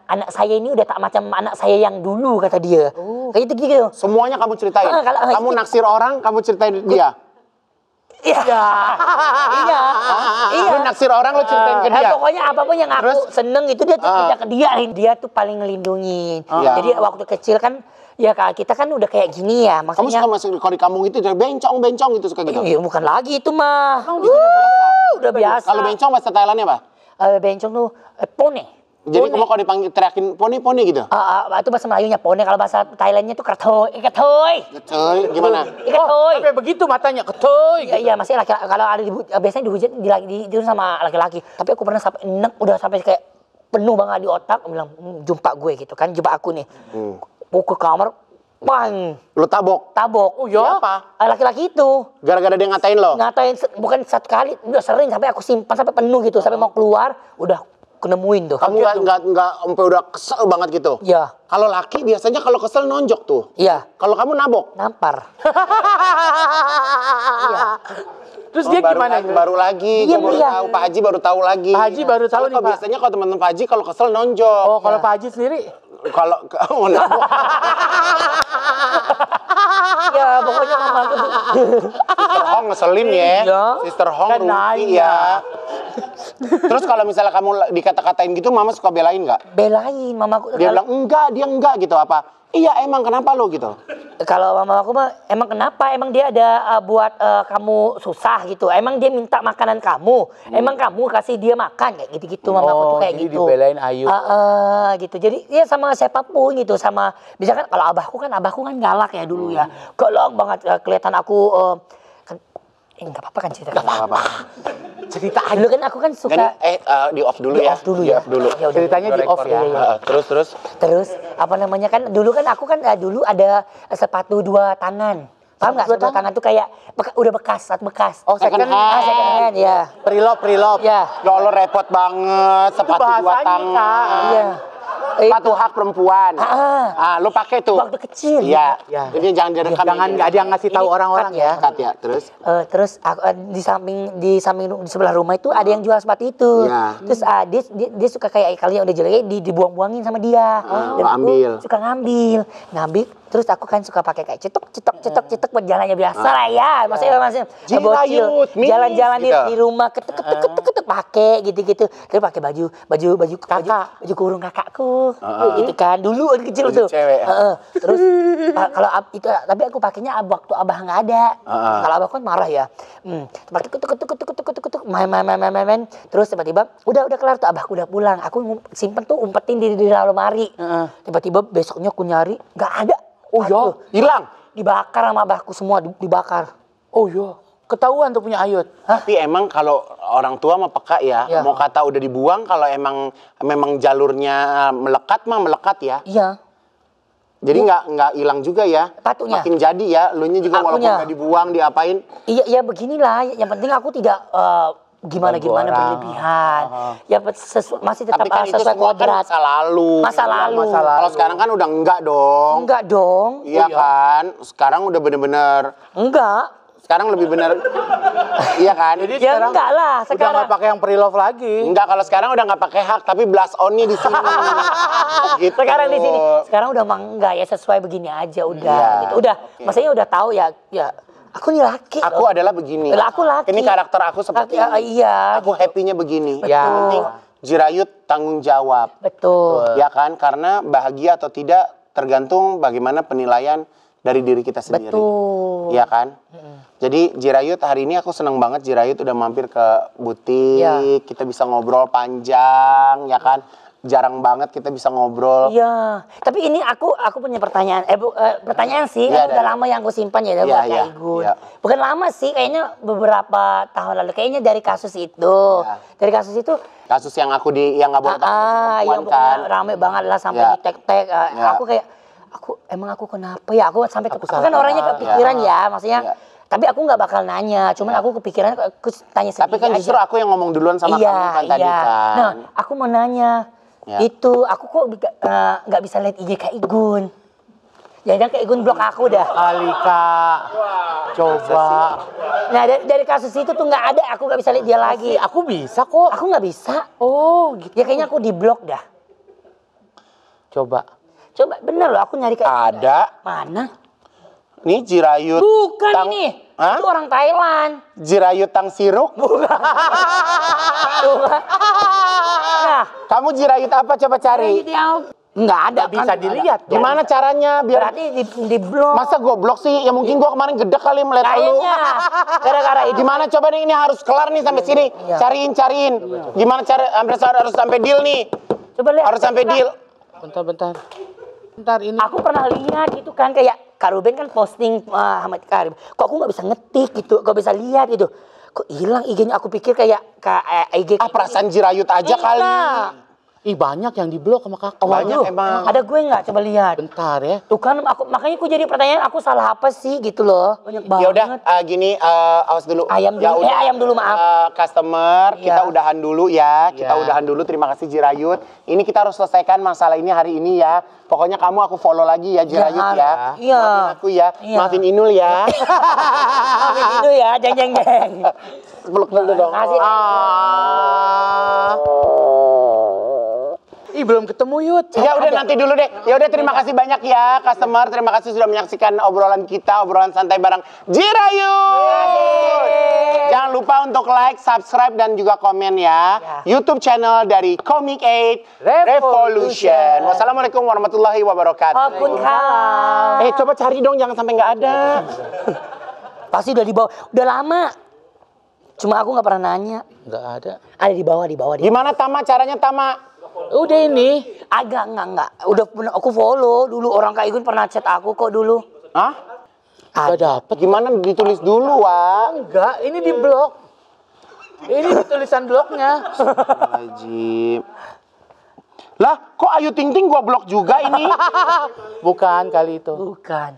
anak saya ini udah tak macam anak saya yang dulu kata dia. Kayak gitu. Semuanya kamu ceritain? Kalau- Kamu naksir orang, kamu ceritain dia? Iya. Iya. Iya. Lu naksir orang lu ceritain ke dia. Pokoknya apapun yang aku seneng itu dia cerita ke dia. Dia tuh paling ngelindungin. Jadi waktu kecil kan ya kita kan udah kayak gini ya. Kamu Maksudnya suka masuk kalau di kampung itu bencong gitu suka gitu. iya, bukan lagi itu mah. Udah biasa. Kalau bencong bahasa Thailandnya apa? Bencong tuh pone. Jadi kamu kalau dipanggil teriakin poni gitu. Itu bahasa Melayunya pone, kalau bahasa Thailandnya tuh ketoy. Ketoy, gimana? Ketoy. Sampai begitu matanya ketoy. Iya, masih laki kalau ada biasanya dihujat di sama laki-laki. Tapi aku pernah sampai udah sampai kayak penuh banget di otak, aku bilang jumpa gue gitu kan, jumpa aku nih. Pukul kamar, bang. Lu tabok. Oh iya? Apa? Laki-laki itu. Gara-gara dia ngatain lo. Ngatain bukan satu kali, udah sering sampai aku simpan sampai penuh gitu, sampai mau keluar udah kenemuin tuh. Kamu nggak sampai udah kesel banget gitu. Iya. Kalau laki biasanya kalau kesel nonjok tuh. Iya. Kalau kamu nabok. Nampar. Iya. Terus dia gimana? Baru lagi. Iya, Gua baru iya. tahu Pak Haji baru tahu lagi. Pak Haji baru tahu nih, Pak. Biasanya kalau teman-teman Pak Haji kalau kesel nonjok. Oh, kalau Pak Haji sendiri? Kalau nabok. Ya pokoknya mama aku tuh. Sister Hong ngeselin ya. Iya. Sister Hong Kan rugi nanya. ya. Terus kalau misalnya kamu dikata-katain gitu, mama suka belain nggak? Belain mamaku. Dia bilang dia enggak gitu apa? Iya emang kenapa lo gitu? Kalau mama aku mah emang kenapa? Emang dia ada buat kamu susah gitu. Emang dia minta makanan kamu. Emang kamu kasih dia makan kayak gitu-gitu mama aku tuh kayak jadi gitu. dibelain Ayu. Gitu. Jadi ya sama siapapun gitu, sama misalkan kalau abahku kan galak ya dulu ya. Galak banget kelihatan aku enggak apa-apa kan cerita. Apa-apa. Cerita Dulu kan aku kan suka Di off dulu Di ya. off dulu ya. Dulu. Ya udah. Ceritanya di off ya. Terus. Apa namanya kan dulu kan aku kan dulu ada sepatu 2 tangan. Paham nggak? Sepatu 2 tangan tuh kayak udah bekas, saat bekas. Oh, second hand. Second hand ya. Pre-love. Ya. Ya Allah repot banget sepatu 2 bahasanya, tangan. Kak. Iya. Sepatu hak perempuan. Lu pakai tuh. Waktu kecil. Iya. Ya. Jadi jangan direkam. Jangan nggak ada yang ngasih tahu orang-orang ya. Cut ya. Terus. Terus aku, di sebelah rumah itu ada yang jual sepatu itu. Iya. Terus dia suka kayak kalian udah jelek dibuang-buangin sama dia. Dan aku ambil. suka ngambil. Terus aku kan suka pakai kayak cetok buat jalannya biasa lah ya. Maksudnya bocil jalan-jalan gitu. di rumah ketek pakai gitu-gitu. Terus pakai baju kurung kakakku. Gitu kan. Dulu waktu kecil Baju tuh. cewek. Terus kalau itu tapi aku pakainya waktu abah nggak ada. Kalau abah kan marah ya. Pakai kutuk main. Terus tiba-tiba udah kelar tuh abahku udah pulang. Aku simpen tuh umpetin di dalam lemari. Tiba-tiba besoknya aku nyari nggak ada. Oh iya, Hilang. Dibakar sama abahku semua dibakar. Oh iya. Ketahuan tuh punya Ayut. Tapi emang kalau orang tua mah peka ya. Iya. Mau kata udah dibuang kalau memang jalurnya melekat ya. Iya. Jadi nggak hilang juga ya. Sepatunya. Makin jadi ya. Lunya juga walaupun Akunya. nggak dibuang diapain. Iya beginilah. Yang penting aku tidak gimana berlebihan. Ya masih tetap Tapi kan itu sesuai semua kan kodrat. masa lalu. Masa lalu. Kalau sekarang kan udah enggak dong. Enggak dong. Iya kan. Sekarang udah bener-bener. Enggak. Sekarang lebih bener. Iya kan. Jadi Ya sekarang enggak lah udah sekarang. nggak pakai yang pre-love lagi. Enggak, kalau sekarang udah nggak pakai hak, tapi blast on-nya di sini. Gitu. Sekarang di sini. Sekarang udah enggak ya sesuai begini aja udah Iya. gitu. Udah, maksudnya udah tahu ya aku nih laki. Aku adalah begini. Lah, aku laki. Ini karakter aku seperti ini. Iya. Aku happy-nya begini. Betul. Yang penting Jirayut tanggung jawab. Betul. Ya kan? Karena bahagia atau tidak tergantung bagaimana penilaian dari diri kita sendiri. Betul. Ya kan? Jadi Jirayut hari ini aku seneng banget Jirayut udah mampir ke butik. Iya. Kita bisa ngobrol panjang, ya kan? Jarang banget kita bisa ngobrol. Iya, tapi ini aku punya pertanyaan. Pertanyaan sih, Iya, kan udah lama yang aku simpan ya, buat Kak Igun. iya. Bukan lama sih, kayaknya beberapa tahun lalu. Kayaknya dari kasus itu, dari kasus itu. Kasus yang aku yang nggak boleh Yang kan? rame banget lah sampai Iya. di tek-tek. Iya. Aku kayak, emang aku kenapa ya? Aku sampai aku kan salah. orangnya kepikiran ya, maksudnya. Iya. Tapi aku nggak bakal nanya, cuman aku kepikiran, aku tanya sendiri Tapi kan justru aja. aku yang ngomong duluan sama kamu kan tadi kan. Nah, aku mau nanya. Ya. Itu, aku kok nggak bisa lihat IG Kak Igun. Jangan Kak Igun blok aku dah. Kali Kak. Coba. Nah, dari kasus itu tuh nggak ada, aku nggak bisa lihat dia lagi. Aku bisa kok. Aku nggak bisa. Oh gitu. Ya kayaknya aku di blok dah. Coba. Coba bener loh, aku nyari Kak Igun. Ada. Mana? Nih Jirayut. Bukan ini. Hah? Itu orang Thailand. Jirayut Tang Siruk? Tuh kan. Nah, Kamu jirayut apa? Coba cari. nggak ada. Nggak bisa dilihat dong. Gimana caranya biar... Berarti di blok. Masa goblok sih? Ya mungkin gua kemarin gedek kali melihat lu. Kayaknya. Gara-gara itu. Gimana coba nih, ini harus kelar nih sampai sini. Iya. Cariin. Gimana cara harus sampai deal nih. Coba lihat. Harus sampai deal. Bentar ini. Aku pernah lihat itu kan kayak Kak Ruben kan posting Ahmad Karim. Kok aku nggak bisa ngetik gitu, kok bisa lihat gitu. Kok hilang IG-nya? Aku pikir kayak IG. Perasaan jirayut aja kali. Ih, banyak yang diblok sama kakak. Banyak emang. Ada gue nggak? Coba lihat. Bentar ya. Tuh kan makanya aku jadi pertanyaan, aku salah apa sih gitu loh. Banyak banget. Ya udah gini, awas dulu. Ayam dulu. Ya udah, ayam dulu maaf. Customer, kita Iya. udahan dulu ya. Kita Iya. udahan dulu. Terima kasih Jirayut. Ini kita harus selesaikan masalah ini hari ini ya. Pokoknya kamu aku follow lagi ya Jirayut ya. Iya. Maafin aku ya. Iya. Maafin Inul ya. Maafin itu ya, jeng. Peluk dulu dong. Makasih. Ih, belum ketemu Yud. Ya udah nanti dulu deh. Ya udah terima kasih banyak ya customer. Terima kasih sudah menyaksikan obrolan kita, obrolan santai bareng Jirayut. Jangan lupa untuk like, subscribe dan juga komen ya. YouTube channel dari Comic 8 Revolution. Wassalamualaikum warahmatullahi wabarakatuh. Waalaikumsalam. Coba cari dong, jangan sampai nggak ada. Pasti udah di bawah. Udah lama. Cuma aku nggak pernah nanya. Nggak ada. Ada di bawah. Gimana Tama? Caranya Tama? Udah ini. Agak enggak. Udah pernah aku follow dulu, orang Kak Igun pernah chat aku kok dulu. Hah? Nggak dapet. Gimana ditulis dulu, Wang? Enggak, ini di blok. Ini tulisan bloknya. Ajib. Lah, kok Ayu Ting Ting gua blok juga ini? Bukan kali itu. Bukan.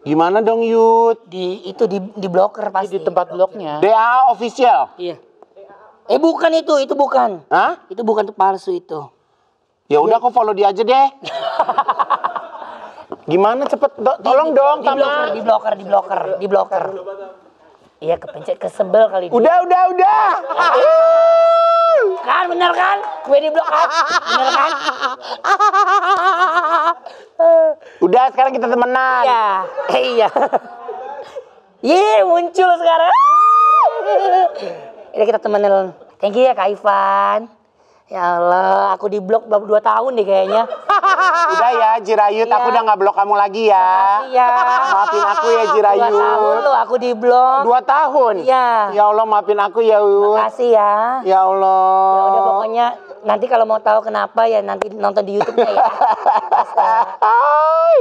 Gimana dong, Yud? Di bloker pasti. Di tempat bloknya. DA official. Iya. Bukan itu bukan. Hah? Itu bukan, itu palsu itu. Ya udah, aku follow dia aja deh. Gimana cepet? Tolong dong, Tama. Di bloker. Iya, kepencet kesebel kali dia. Udah. Kan bener kan? Gue di blok kan? Bener kan? Udah, sekarang kita temenan. Iya. Muncul sekarang. Ini kita temenan. Thank you ya Kak Ivan. Ya Allah, aku di blok baru 2 tahun deh kayaknya. Udah ya, Jirayut, aku udah nggak blok kamu lagi ya. Iya. Maafin aku ya, 2 tahun Jirayut. loh aku di blok. 2 tahun? Iya. Ya Allah, maafin aku ya, Yud. Makasih ya. Ya Allah. Ya udah pokoknya nanti kalau mau tahu kenapa ya nanti nonton di YouTube-nya ya. Hai.